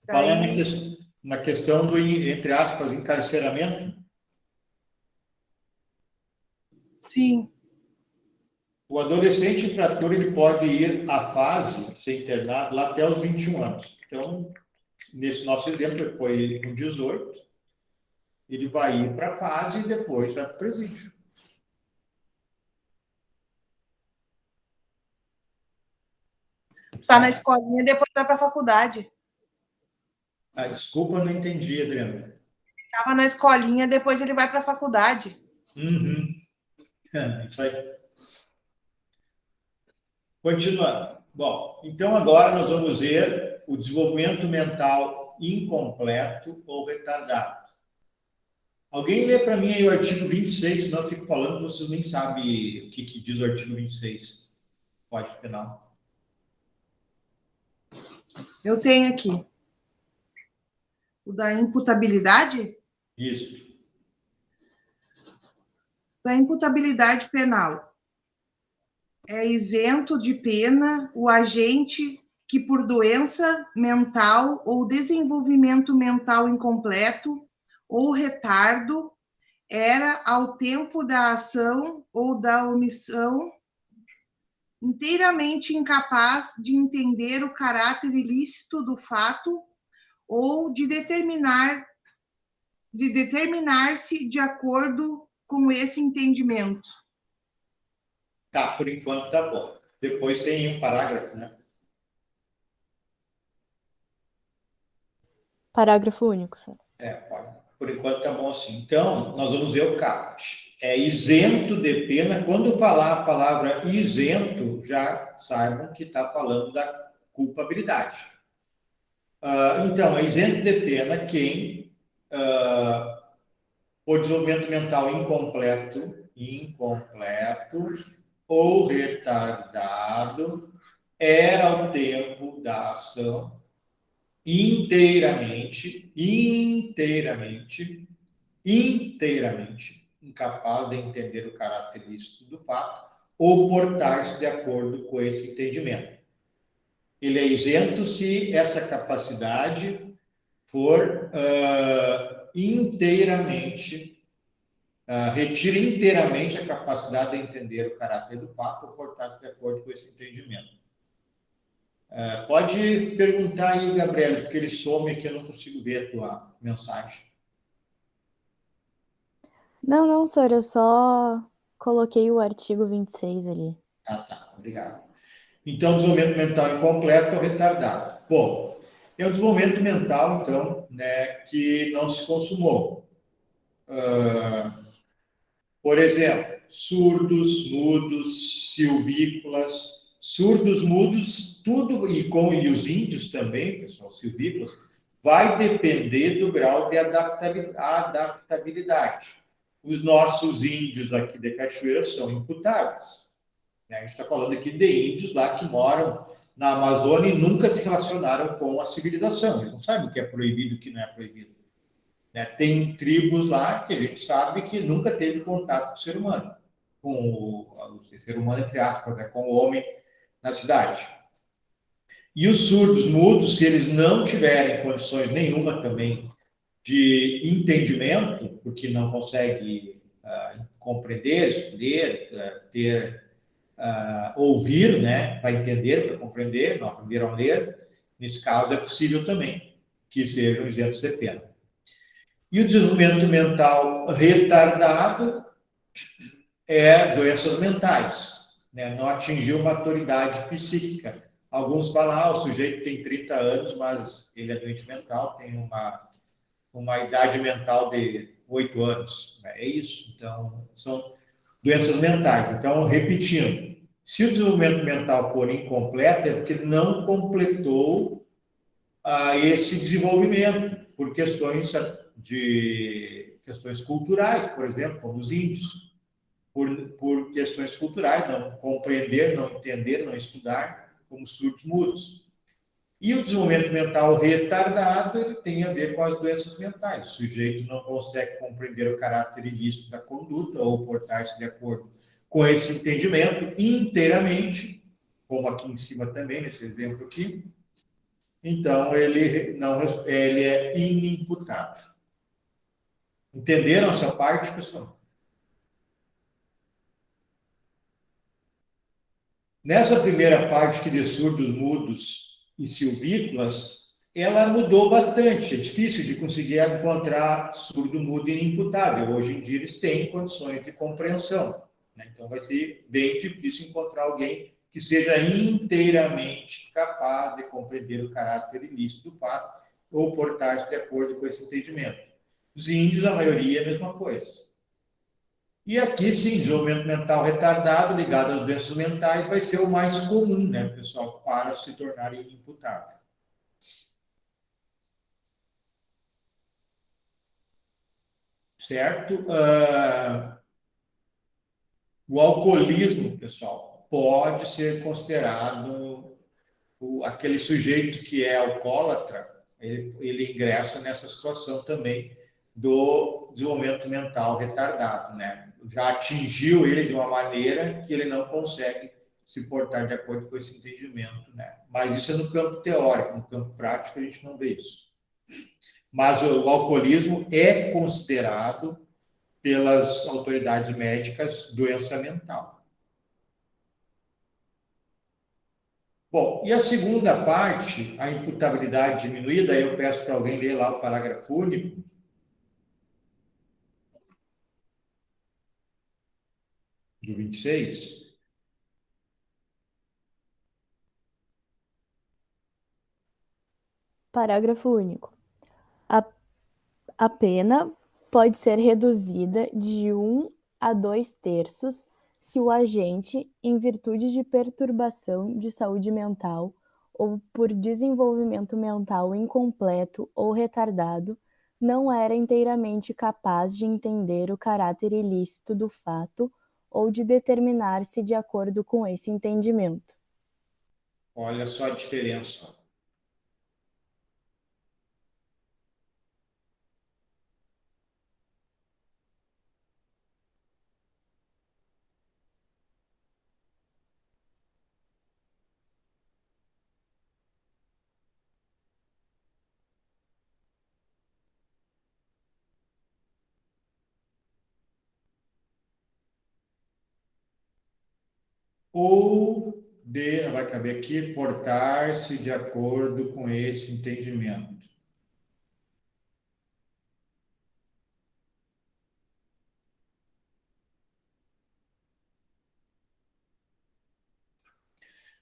Falando
Daí,
na questão do, entre aspas, encarceramento,
sim,
o adolescente infrator ele pode ir à fase, ser internado, lá até os 21 anos. Então, nesse nosso exemplo, ele foi com 18, ele vai ir para a fase e depois vai para o presídio.
tá na escolinha, depois vai para a faculdade.
Ah, desculpa, não entendi, Adriana.
Estava na escolinha, depois ele vai para a faculdade.
Uhum. Isso aí. Continuando. Bom, então agora nós vamos ver o desenvolvimento mental incompleto ou retardado. Alguém lê para mim aí o artigo 26, senão eu fico falando, vocês nem sabem o que diz o artigo 26. Código Penal.
Eu tenho aqui o da imputabilidade.
Isso.
Da imputabilidade penal. É isento de pena o agente que, por doença mental ou desenvolvimento mental incompleto ou retardo, era, ao tempo da ação ou da omissão, inteiramente incapaz de entender o caráter ilícito do fato ou de determinar-se de acordo com esse entendimento.
Tá, por enquanto tá bom. Depois tem um parágrafo, né?
Parágrafo único, senhor.
Pode. Por enquanto tá bom assim. Então, nós vamos ver o caput. É isento de pena. Quando falar a palavra isento, já saibam que está falando da culpabilidade. Então, é isento de pena quem, por desenvolvimento mental incompleto ou retardado, era ao tempo da ação inteiramente incapaz de entender o caráter ilícito do fato ou portar-se de acordo com esse entendimento. Ele é isento se essa capacidade for retira inteiramente a capacidade de entender o caráter do fato ou portar-se de acordo com esse entendimento. Pode perguntar aí, Gabriel, porque ele some aqui, eu não consigo ver a tua mensagem.
Não, senhor, eu só coloquei o artigo 26 ali.
Tá, obrigado. Então, desenvolvimento mental incompleto ou retardado. Bom, é o desenvolvimento mental, então, né, que não se consumou. Por exemplo, surdos, mudos, silvícolas. Surdos, mudos, tudo, e os índios também, pessoal, silvícolas, vai depender do grau de adaptabilidade. Os nossos índios aqui de Cachoeira são imputáveis. A gente está falando aqui de índios lá que moram na Amazônia e nunca se relacionaram com a civilização. Eles não sabem o que é proibido e o que não é proibido. Tem tribos lá que a gente sabe que nunca teve contato com o ser humano. Com o ser humano, entre aspas, com o homem na cidade. E os surdos mudos, se eles não tiverem condições nenhuma também de entendimento, porque não conseguem compreender, escolher, ouvir, né, para entender, para compreender, não aprenderam a ler, nesse caso é possível também que sejam isentos de pena. E o desenvolvimento mental retardado é doenças mentais, né? Não atingiu maturidade psíquica. Alguns falam, o sujeito tem 30 anos, mas ele é doente mental, tem uma idade mental de 8 anos. É isso. Então, são doenças mentais. Então, repetindo, se o desenvolvimento mental for incompleto, é porque não completou esse desenvolvimento. por questões culturais, por exemplo, como os índios, por questões culturais, não compreender, não entender, não estudar, como surdos mudos. E o desenvolvimento mental retardado, ele tem a ver com as doenças mentais. O sujeito não consegue compreender o caráter ilícito da conduta ou portar-se de acordo com esse entendimento inteiramente, como aqui em cima também, nesse exemplo aqui. Então, ele é inimputável. Entenderam essa parte, pessoal? Nessa primeira parte que de surdos, mudos e silvícolas, ela mudou bastante. É difícil de conseguir encontrar surdo, mudo e inimputável. Hoje em dia eles têm condições de compreensão, né? Então vai ser bem difícil encontrar alguém que seja inteiramente capaz de compreender o caráter ilícito do fato ou portar-se de acordo com esse entendimento. Os índios, a maioria, é a mesma coisa. E aqui, sim, desenvolvimento mental retardado ligado às doenças mentais vai ser o mais comum, né, pessoal, para se tornar inimputável. Certo? O alcoolismo, pessoal, pode ser considerado aquele sujeito que é alcoólatra, ele ingressa nessa situação também do desenvolvimento mental retardado, né? Já atingiu ele de uma maneira que ele não consegue se portar de acordo com esse entendimento, né? Mas isso é no campo teórico, no campo prático a gente não vê isso. Mas o alcoolismo é considerado pelas autoridades médicas doença mental. Bom, e a segunda parte, a imputabilidade diminuída, aí eu peço para alguém ler lá o parágrafo único. Do 26.
Parágrafo único. A pena pode ser reduzida de 1 a 2/3 se o agente, em virtude de perturbação de saúde mental ou por desenvolvimento mental incompleto ou retardado, não era inteiramente capaz de entender o caráter ilícito do fato ou de determinar-se de acordo com esse entendimento.
Olha só a diferença. Vai caber aqui, portar-se de acordo com esse entendimento.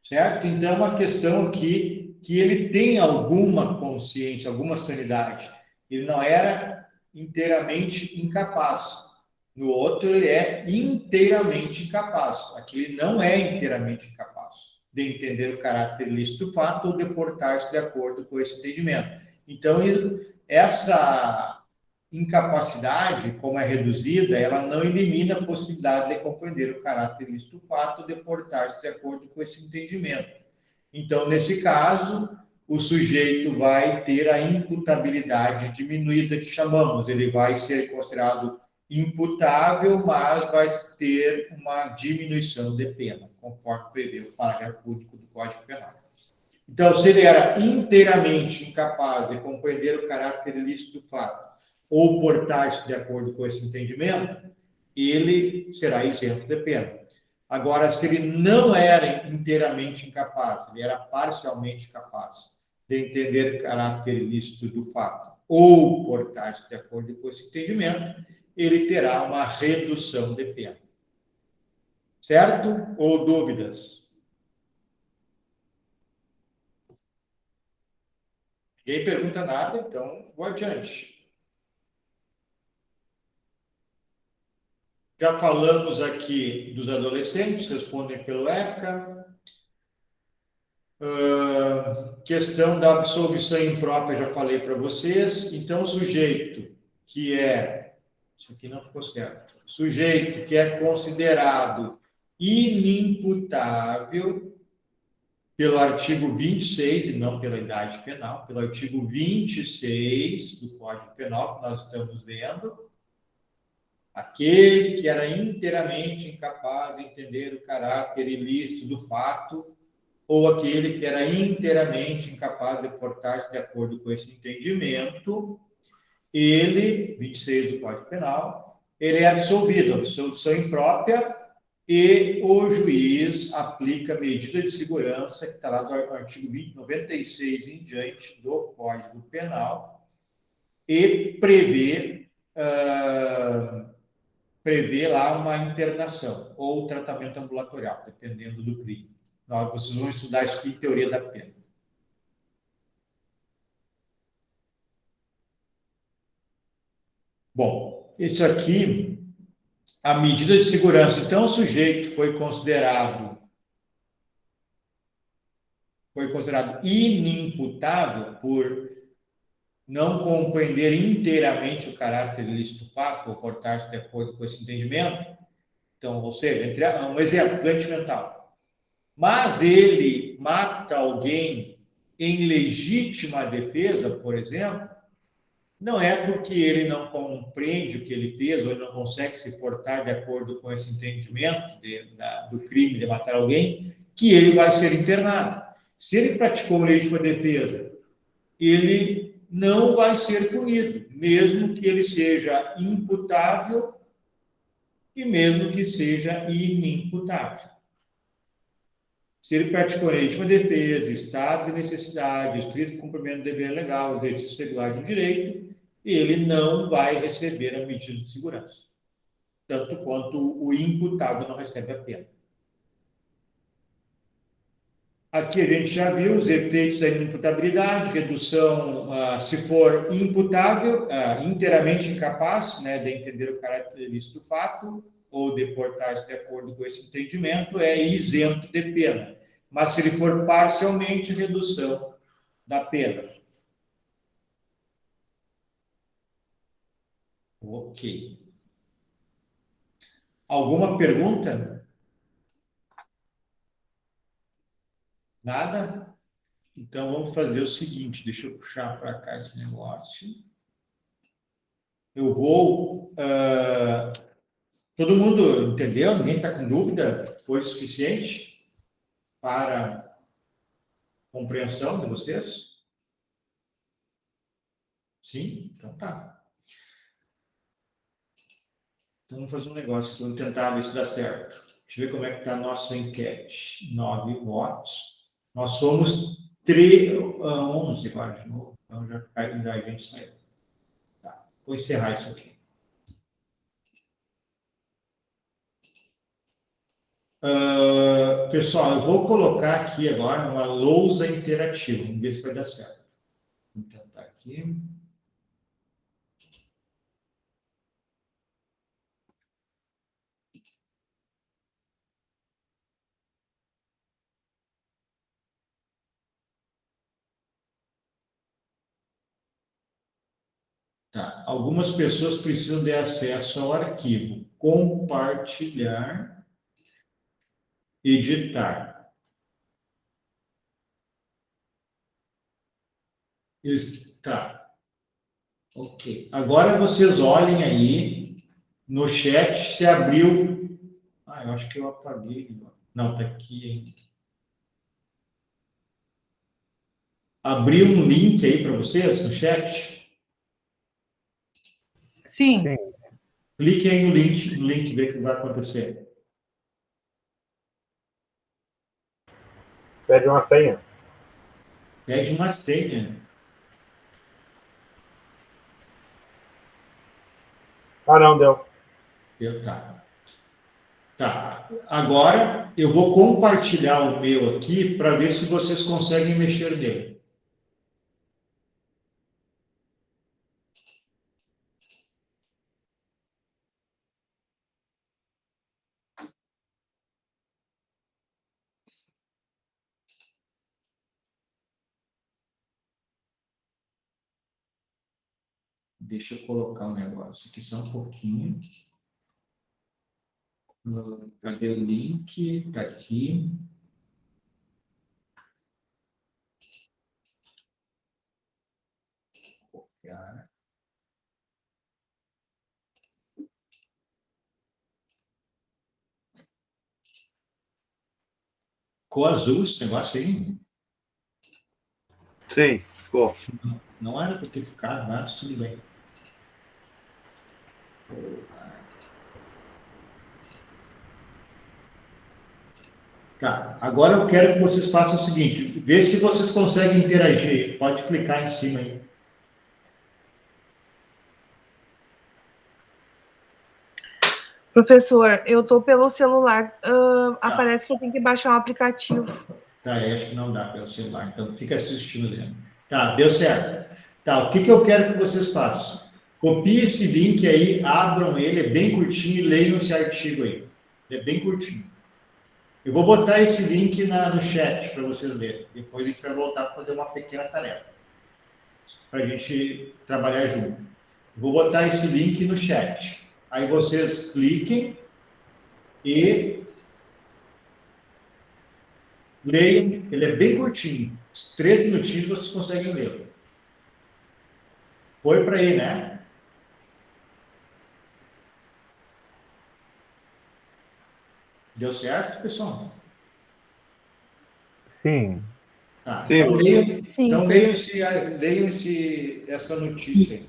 Certo? Então, é uma questão aqui que ele tem alguma consciência, alguma sanidade. Ele não era inteiramente incapaz. No outro, ele é inteiramente incapaz. Aqui, ele não é inteiramente incapaz de entender o caráter ilícito do fato ou de portar-se de acordo com esse entendimento. Então, essa incapacidade, como é reduzida, ela não elimina a possibilidade de compreender o caráter ilícito do fato ou de portar-se de acordo com esse entendimento. Então, nesse caso, o sujeito vai ter a imputabilidade diminuída, que chamamos. Ele vai ser considerado imputável, mas vai ter uma diminuição de pena, conforme prevê o parágrafo único do Código Penal. Então, se ele era inteiramente incapaz de compreender o caráter ilícito do fato ou portar-se de acordo com esse entendimento, ele será isento de pena. Agora, se ele não era inteiramente incapaz, ele era parcialmente capaz de entender o caráter ilícito do fato ou portar-se de acordo com esse entendimento, ele terá uma redução de pena. Certo? Ou dúvidas? Ninguém pergunta nada, então vou adiante. Já falamos aqui dos adolescentes, respondem pelo ECA. questão da absolvição imprópria, já falei para vocês. Então, o sujeito que é... Isso aqui não ficou certo. Sujeito que é considerado inimputável pelo artigo 26, e não pela idade penal, pelo artigo 26 do Código Penal, que nós estamos vendo, aquele que era inteiramente incapaz de entender o caráter ilícito do fato, ou aquele que era inteiramente incapaz de portar-se de acordo com esse entendimento, ele, 26 do Código Penal, ele é absolvido, absolvição imprópria, e o juiz aplica medida de segurança, que está lá do artigo 96 em diante do Código Penal, e prevê lá uma internação ou tratamento ambulatorial, dependendo do crime. Vocês vão estudar isso aqui em teoria da pena. Bom, isso aqui, a medida de segurança. Então, o sujeito foi considerado inimputável por não compreender inteiramente o caráter ilícito do fato, ou portar-se de acordo com esse entendimento. Então, ou seja, um exemplo, doente mental. Mas ele mata alguém em legítima defesa, por exemplo, não é porque ele não compreende o que ele fez, ou ele não consegue se portar de acordo com esse entendimento do crime de matar alguém, que ele vai ser internado. Se ele praticou legítima defesa, ele não vai ser punido, mesmo que ele seja imputável e mesmo que seja inimputável. Se ele praticou legítima defesa, estado de necessidade, estrito cumprimento do dever legal, exercício regular de direito, ele não vai receber a medida de segurança, tanto quanto o imputável não recebe a pena. Aqui a gente já viu os efeitos da inimputabilidade, redução, se for imputável, inteiramente incapaz, né, de entender o caráter ilícito do fato, ou de portar-se de acordo com esse entendimento, é isento de pena. Mas se ele for parcialmente, redução da pena. Ok. Alguma pergunta? Nada? Então, vamos fazer o seguinte, deixa eu puxar para cá esse negócio. Eu vou... todo mundo entendeu? Ninguém está com dúvida? Foi suficiente para a compreensão de vocês? Sim? Então tá. Então, vamos fazer um negócio, vamos tentar ver se dá certo. Deixa eu ver como é que está a nossa enquete. 9 votos. Nós somos 11 agora de novo. Então, já a gente saiu. Tá. Vou encerrar isso aqui. Pessoal, eu vou colocar aqui agora uma lousa interativa. Vamos ver se vai dar certo. Vou tentar aqui. Tá. Algumas pessoas precisam de acesso ao arquivo. Compartilhar, editar. Tá. Ok. Agora vocês olhem aí no chat se abriu. Eu acho que eu apaguei. Não, está aqui ainda. Abriu um link aí para vocês no chat?
Sim.
Sim.
Clique aí no link, ver o que vai acontecer.
Pede uma senha.
Pede uma senha.
Não, deu.
Tá. Tá. Agora eu vou compartilhar o meu aqui para ver se vocês conseguem mexer nele. Deixa eu colocar um negócio aqui só um pouquinho. Cadê o link? Está aqui. Copiar. Ficou azul esse negócio aí?
Sim, ficou.
Não era para ter ficado, mas tudo bem. Tá, agora eu quero que vocês façam o seguinte, vê se vocês conseguem interagir. Pode clicar em cima aí.
Professor, eu estou pelo celular. Aparece que eu tenho que baixar um aplicativo.
Tá, acho que não dá pelo celular, então fica assistindo dentro. Tá, deu certo. Tá, o que eu quero que vocês façam? Copiem esse link aí, abram ele, é bem curtinho, e leiam esse artigo aí. É bem curtinho. Eu vou botar esse link no chat para vocês lerem. Depois a gente vai voltar para fazer uma pequena tarefa. Para a gente trabalhar junto. Vou botar esse link no chat. Aí vocês cliquem e leiam. Ele é bem curtinho. 3 minutinhos vocês conseguem ler. Foi para aí, né? Deu certo, pessoal?
Sim.
Tá,
Sim,
então leiam,
Sim,
então
sim.
leiam essa notícia aí.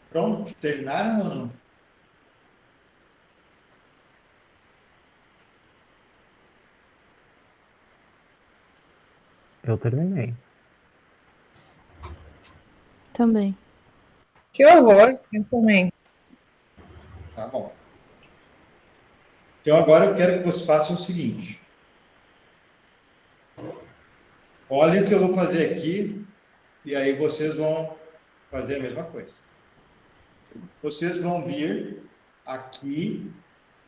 Pronto, terminaram ou não?
Eu terminei.
Também.
Que horror, eu também.
Tá bom. Então, agora eu quero que vocês façam o seguinte. Olha o que eu vou fazer aqui e aí vocês vão fazer a mesma coisa. Vocês vão vir aqui,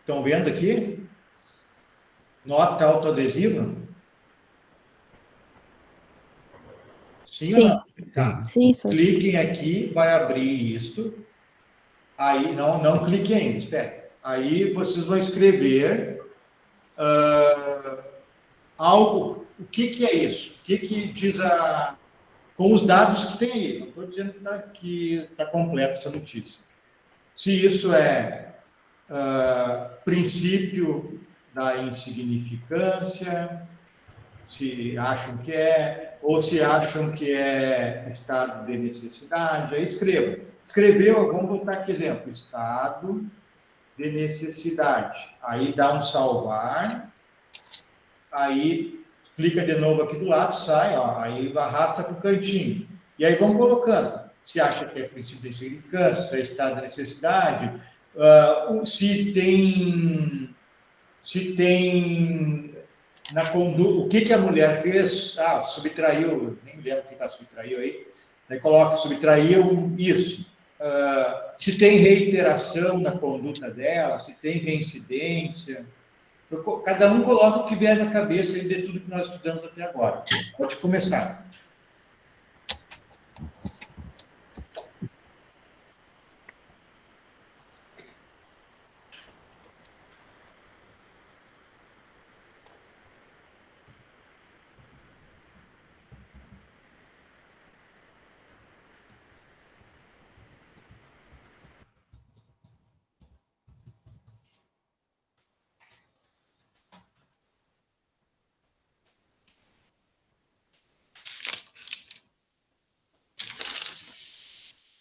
estão vendo aqui? Nota autoadesiva? Sim ou
Sim.
não? Tá.
Sim, senhor.
Cliquem aqui, vai abrir isto. Aí, não cliquem ainda, espere. Aí vocês vão escrever algo. O que é isso? O que diz com os dados que tem aí? Não estou dizendo que está completa essa notícia. Se isso é princípio da insignificância, se acham que é, ou se acham que é estado de necessidade, aí escreva. Escreveu, vamos botar aqui exemplo, estado de necessidade. Aí dá um salvar, aí clica de novo aqui do lado, sai, ó, aí arrasta para o cantinho. E aí vamos colocando. Se acha que é princípio de insignificância, se é estado de necessidade, se tem na conduta, o que a mulher fez, subtraiu, nem lembro o que ela subtraiu aí, aí coloca, subtraiu isso. Se tem reiteração na conduta dela, se tem reincidência, cada um coloca o que vier na cabeça aí de tudo que nós estudamos até agora. Pode começar.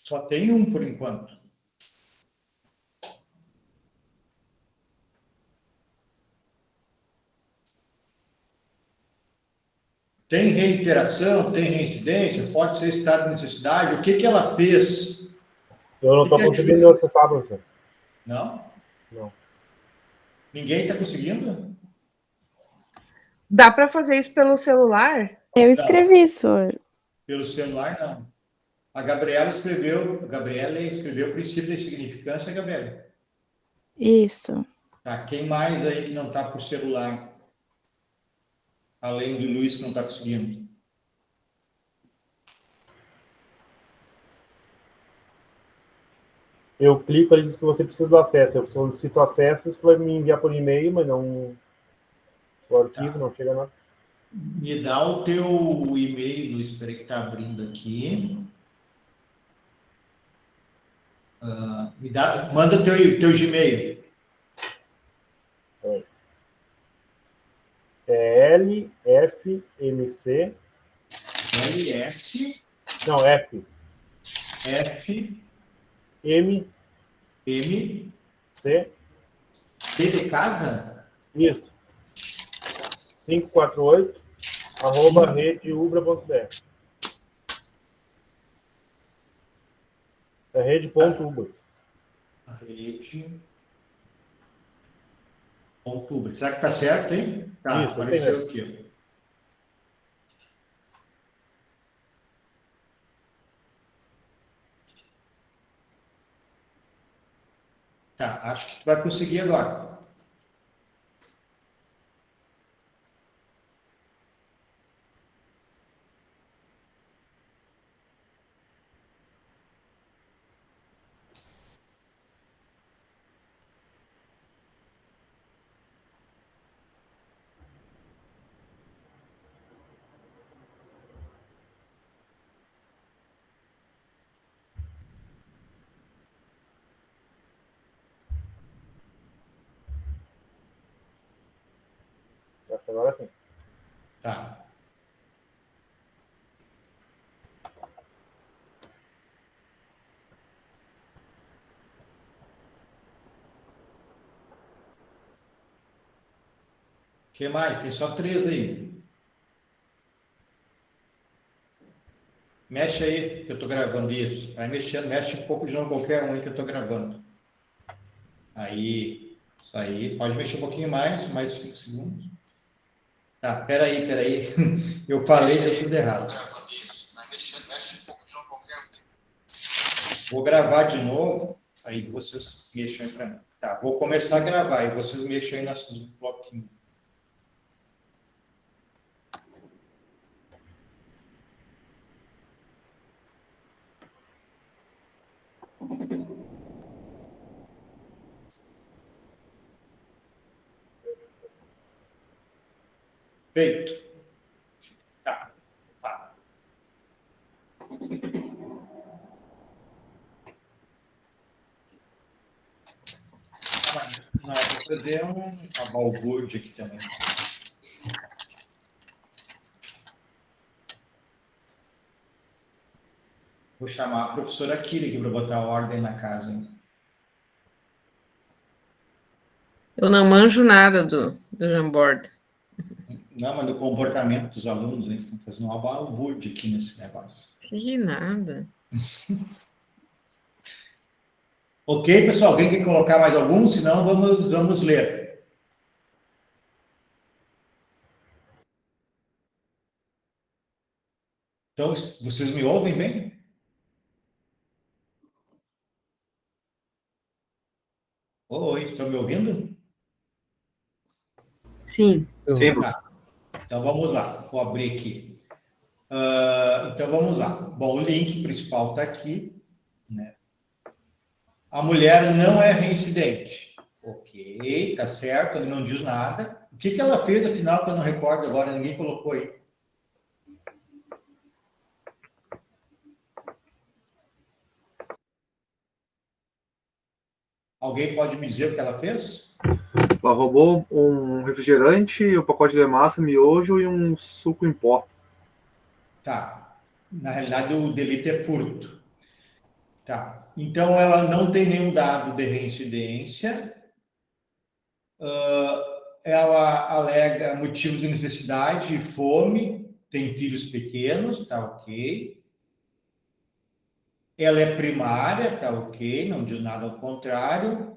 Só tem um por enquanto. Tem reiteração, tem reincidência, pode ser estado de necessidade. O que ela fez?
Eu não estou conseguindo acessar, professor.
Não?
Não.
Ninguém está conseguindo?
Dá para fazer isso pelo celular?
Eu escrevi, senhor.
Pelo celular, não. A Gabriela escreveu o princípio da insignificância, Gabriela.
Isso.
Tá, quem mais aí que não está por celular? Além do Luiz que não está conseguindo.
Eu clico ali e diz que você precisa do acesso. Eu solicito acesso, isso vai me enviar por e-mail, mas não. O arquivo não chega nada.
Me dá o teu e-mail, Luiz, espera que está abrindo aqui. Manda o teu Gmail.
É LFMC.
LS.
Não, F.
F.
M.
M.
C.
C de casa?
Isso. 548 @ redeubra.br. É rede.ubra.
Rede.ubra. Será que está certo, hein? Tá,
Isso,
apareceu aqui. Tá, acho que tu vai conseguir agora.
Acho que agora sim.
Tá. O que mais? Tem só 3 aí. Mexe aí, que eu estou gravando isso. Vai mexendo, mexe um pouco de novo qualquer um aí que eu estou gravando. Aí, isso aí. Pode mexer um pouquinho mais 5 segundos. Tá, peraí. Eu falei, deu tudo errado. Vai mexendo. Vou gravar de novo, aí vocês mexam aí para mim. Tá, vou começar a gravar e vocês mexam aí nos bloquinhos. Feito. Tá. Tá. Não, vou fazer uma balbúrdia aqui também. Vou chamar a professora Kiri aqui para botar ordem na casa. Hein?
Eu não manjo nada do Jamboard.
Não, mas do comportamento dos alunos, hein? Estão fazendo uma balbúrdia aqui nesse negócio.
Que nada.
Ok, pessoal? Alguém quer colocar mais algum? Senão, vamos ler. Então, vocês me ouvem bem? Oi, estão me ouvindo?
Sim.
Sim.
Tá. Então, vamos lá. Vou abrir aqui. Então, vamos lá. Bom, o link principal está aqui. Né? A mulher não é reincidente. Ok, tá certo, ele não diz nada. O que ela fez, afinal, que eu não recordo agora, ninguém colocou aí. Alguém pode me dizer o que ela fez?
Ela roubou um refrigerante, um pacote de massa, miojo e um suco em pó.
Tá. Na realidade, o delito é furto. Tá. Então, ela não tem nenhum dado de reincidência. Ela alega motivos de necessidade e fome, tem filhos pequenos, tá ok. Ela é primária, tá ok, não diz nada ao contrário.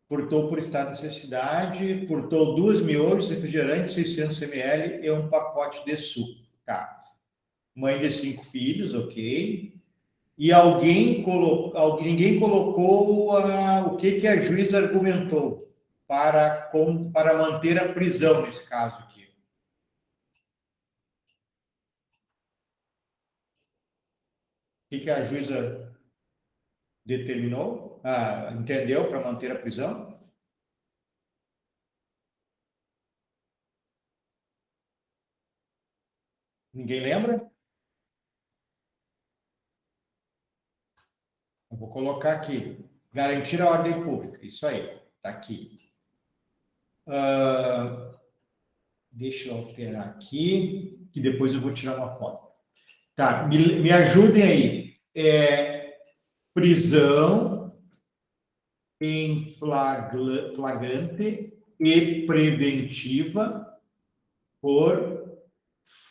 Furtou por estado de necessidade, furtou 2 miojos, refrigerante, 600 ml e um pacote de suco, tá. Mãe de 5 filhos, ok. E ninguém colocou o que a juíza argumentou para manter a prisão nesse caso aqui. O que a juíza determinou? Entendeu para manter a prisão? Ninguém lembra? Eu vou colocar aqui. Garantir a ordem pública. Isso aí. Está aqui. Deixa eu alterar aqui, que depois eu vou tirar uma foto. Tá, me ajudem aí. Prisão em flagrante e preventiva por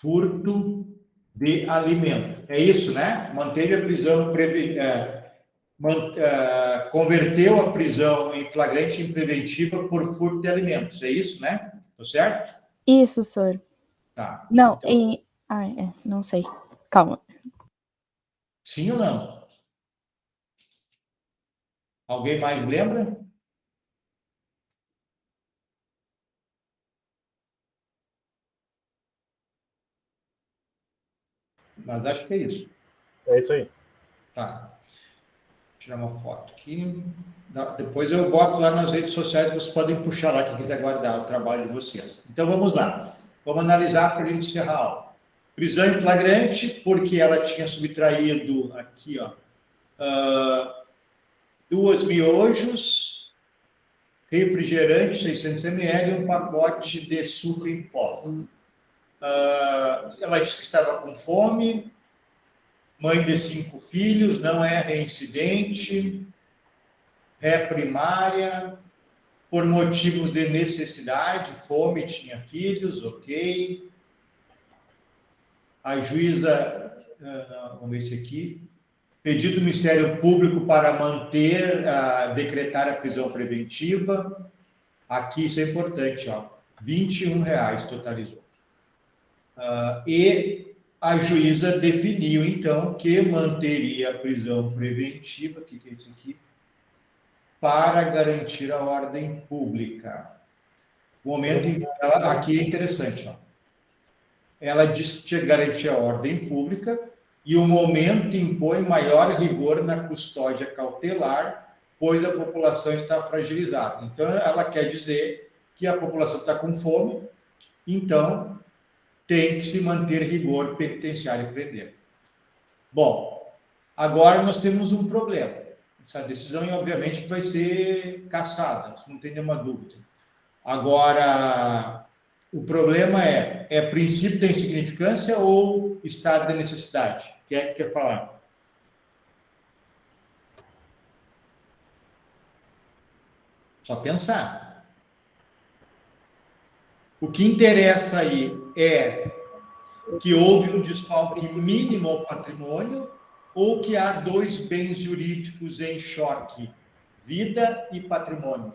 furto de alimento. É isso, né? Manteve a prisão, converteu a prisão em flagrante e preventiva por furto de alimentos. É isso, né? Tá certo?
Isso, senhor.
Tá.
Não,
Então,
não sei. Calma.
sim ou não? Alguém mais lembra? Mas acho que é isso.
É isso aí.
Tá. Vou tirar uma foto aqui. Depois eu boto lá nas redes sociais, vocês podem puxar lá, quem quiser guardar o trabalho de vocês. Então, vamos lá. Vamos analisar para a gente encerrar a aula. Prisão em flagrante, porque ela tinha subtraído aqui, ó, 2 miojos, refrigerante, 600 ml e um pacote de suco em pó. Ela disse que estava com fome, mãe de 5 filhos, não é reincidente, é primária, por motivos de necessidade, fome, tinha filhos, ok. A juíza, vamos ver esse aqui, pedido do Ministério Público para decretar a prisão preventiva. Aqui, isso é importante, ó, R$ 21 totalizou. E a juíza definiu, então, que manteria a prisão preventiva, o que é isso aqui? Para garantir a ordem pública. O momento em que ela, aqui é interessante, ó. Ela diz que tinha que garantir a ordem pública e o momento impõe maior rigor na custódia cautelar, pois a população está fragilizada. Então, ela quer dizer que a população está com fome, então tem que se manter rigor penitenciário e prender. Bom, agora nós temos um problema. Essa decisão, obviamente, vai ser cassada, isso não tem nenhuma dúvida. Agora, o problema é princípio da insignificância ou estado da necessidade? Quem é que quer falar? Só pensar. O que interessa aí é que houve um desfalque mínimo ao patrimônio ou que há dois bens jurídicos em choque, vida e patrimônio.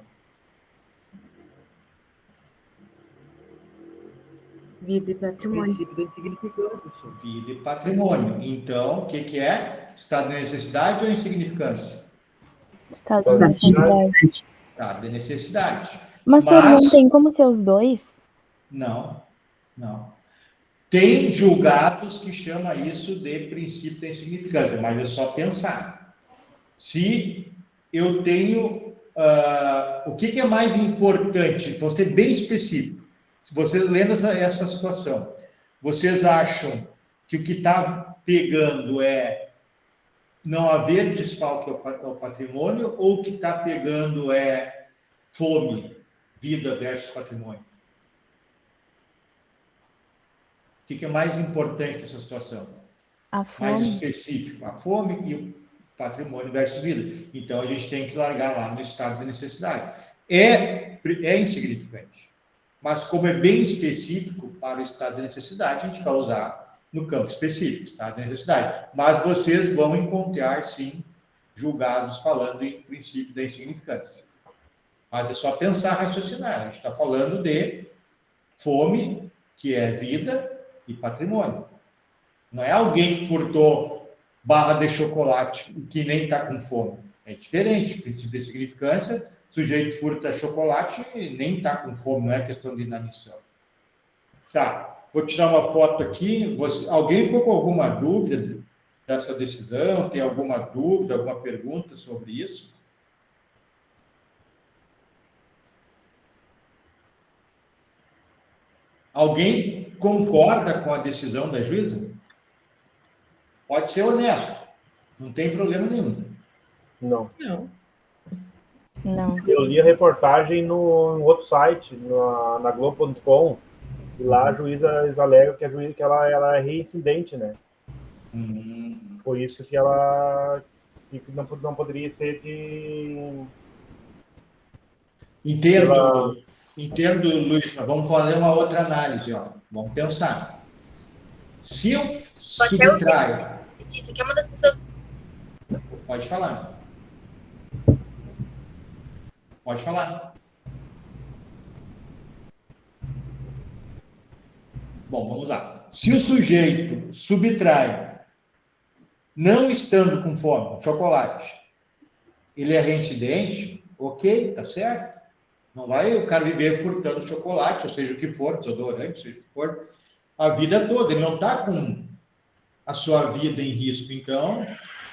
Vida e patrimônio.
Princípio da insignificância.
Vida e patrimônio. Então, o que é? Estado de necessidade ou insignificância?
Estado de necessidade.
Estado de necessidade.
Mas, senhor, não tem como ser os dois?
Não. Tem julgados que chamam isso de princípio da insignificância, mas é só pensar. Se eu tenho... o que é mais importante? Vou ser bem específico. Se vocês lendo essa situação, vocês acham que o que está pegando é não haver desfalque ao patrimônio ou o que está pegando é fome, vida versus patrimônio? O que é mais importante nessa situação?
A fome.
Mais específico, a fome e o patrimônio versus vida. Então, a gente tem que largar lá no estado de necessidade. É insignificante. Mas, como é bem específico para o estado de necessidade, a gente vai usar no campo específico, estado de necessidade. Mas vocês vão encontrar, sim, julgados falando em princípio da insignificância. Mas é só pensar, raciocinar. A gente está falando de fome, que é vida, e patrimônio. Não é alguém que furtou barra de chocolate que nem está com fome. É diferente. O princípio da insignificância, o sujeito furta chocolate e nem está com fome, não é questão de inanição. Tá, vou tirar uma foto aqui. Alguém ficou com alguma dúvida dessa decisão? Tem alguma dúvida, alguma pergunta sobre isso? Alguém concorda com a decisão da juíza? Pode ser honesto, não tem problema nenhum.
Não.
Não.
Eu li a reportagem no outro site, na Globo.com, e lá a juíza eles alegam que a juíza que ela é reincidente, né? Por isso que ela não poderia ser de...
Entendo, Luiz, mas vamos fazer uma outra análise, ó. Vamos pensar. Se eu subtraio...
Disse que é uma das pessoas...
Pode falar. Pode falar. Bom, vamos lá. Se o sujeito subtrai, não estando com fome, chocolate, ele é reincidente, ok, tá certo? Não vai o cara viver furtando chocolate, ou seja o que for, desodorante, seja o que for, a vida toda. Ele não está com a sua vida em risco. Então,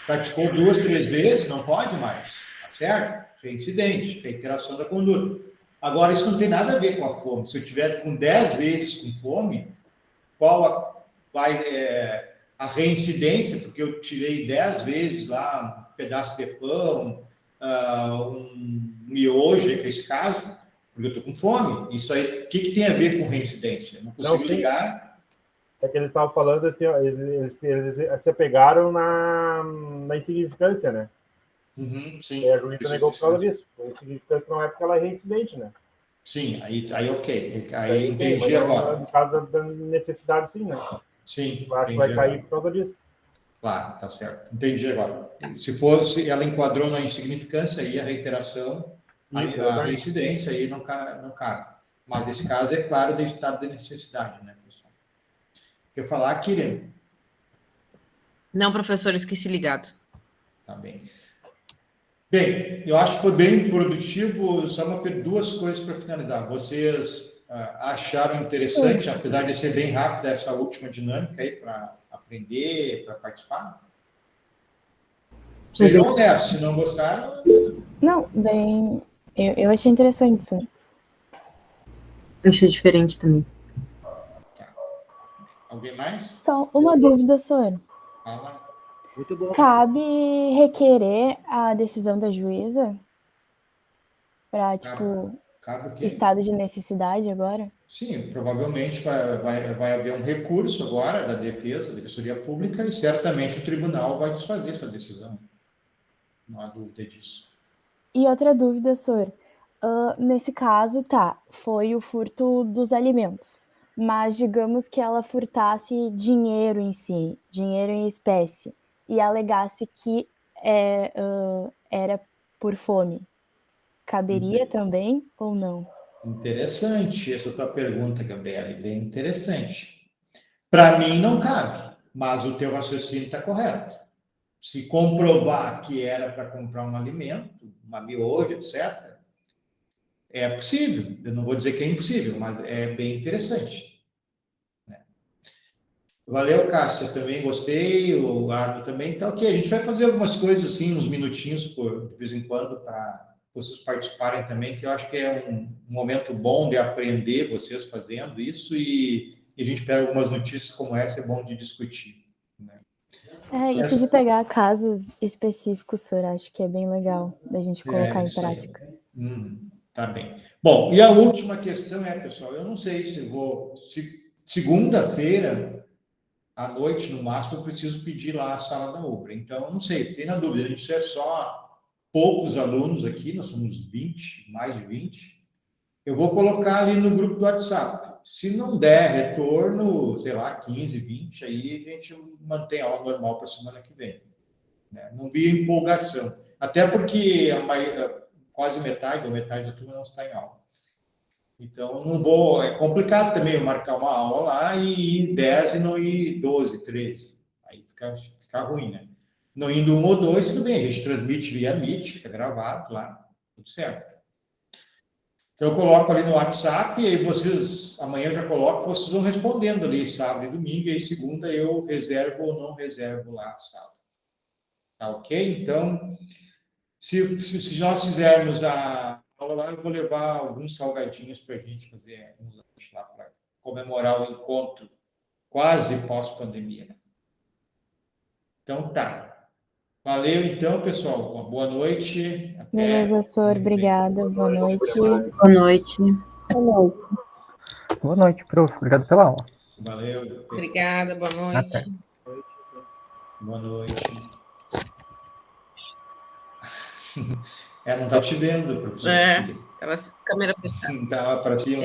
praticou 2, 3 vezes, não pode mais, tá certo? Reincidente, reiteração da conduta. Agora, isso não tem nada a ver com a fome. Se eu tiver com 10 vezes com fome, qual vai a reincidência? Porque eu tirei 10 vezes lá um pedaço de pão, um miojo, que é esse caso, porque eu estou com fome. Isso aí, o que tem a ver com reincidência? Não consigo ligar.
É que eles estavam falando, eles se apegaram na insignificância, né?
Sim.
E a juíza negou por causa disso. A insignificância não é porque ela é reincidente, né?
Sim, aí ok. Aí entendi agora.
No caso da necessidade, sim, né?
Sim.
Eu acho que vai cair por causa disso.
Claro, tá certo. Entendi agora. Se fosse, ela enquadrou na insignificância, aí a reiteração, a reincidência, aí não cabe. Mas nesse caso é claro do estado de necessidade, né, pessoal? Quer falar, Kirian?
Não, professor, esqueci ligado.
Tá bem. Bem, eu acho que foi bem produtivo. Só duas coisas para finalizar. Vocês acharam interessante,
Sim.
apesar de ser bem rápida essa última dinâmica aí para aprender, para participar? Sejam honestos, se não gostaram...
Não, bem. Eu achei interessante isso.
Eu achei diferente também.
Alguém mais?
Só uma dúvida, Sor.
Fala.
Muito bom.
Cabe requerer a decisão da juíza para, tipo,
Cabe o quê?
estado de necessidade agora?
Sim, provavelmente vai haver um recurso agora da defesa, da Defensoria Pública, e certamente o tribunal vai desfazer essa decisão. Não há dúvida disso.
E outra dúvida, Sor. Nesse caso, foi o furto dos alimentos. Mas digamos que ela furtasse dinheiro em si, dinheiro em espécie, e alegasse que era por fome. Caberia também ou não?
Interessante essa tua pergunta, Gabriela, bem interessante. Para mim não cabe, mas o teu raciocínio está correto. Se comprovar que era para comprar um alimento, uma miojo, etc., é possível. Eu não vou dizer que é impossível, mas é bem interessante. Valeu, Cássia, também gostei, o Arno também. Então, ok, a gente vai fazer algumas coisas assim, uns minutinhos de vez em quando, para vocês participarem também, que eu acho que é um momento bom de aprender vocês fazendo isso, e a gente pega algumas notícias como essa, é bom de discutir. Né?
Isso de pegar casos específicos, Sor, acho que é bem legal da gente colocar em prática.
Tá bem. Bom, e a última questão pessoal, eu não sei se segunda-feira, à noite, no máximo, eu preciso pedir lá a sala da Ubra. Então, eu não sei, fiquei na dúvida. A gente é só poucos alunos aqui, nós somos 20, mais de 20. Eu vou colocar ali no grupo do WhatsApp. Se não der retorno, sei lá, 15, 20, aí a gente mantém a aula normal para a semana que vem. Né? Não vi empolgação. Até porque quase metade ou metade da turma não está em aula. Então, não vou... É complicado também eu marcar uma aula lá e ir 10 e não ir 12, 13. Aí fica ruim, né? Não indo 1 ou 2, tudo bem. A gente transmite via Meet, fica gravado lá, tudo certo. Então, eu coloco ali no WhatsApp e aí vocês... Amanhã eu já coloco, vocês vão respondendo ali, sábado e domingo. E aí, segunda, eu reservo ou não reservo lá a sala. Tá ok? Então, se nós fizermos a aula lá, eu vou levar alguns salgadinhos para a gente fazer um lanche lá para comemorar o encontro quase pós-pandemia. Então, tá. Valeu, então, pessoal. Uma boa noite. Até
Beleza, Sor. Obrigada. Boa noite.
Boa noite.
Boa noite, prof. Obrigado pela aula.
Valeu.
Obrigada, boa noite.
Até.
Boa noite. Não estava te vendo, professor.
Estava a câmera fechada.
Estava para cima.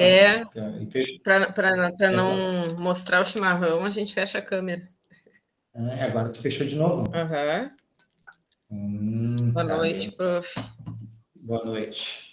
Para não mostrar o chimarrão, a gente fecha a câmera.
Agora tu fechou de novo.
Boa noite, prof.
Boa noite.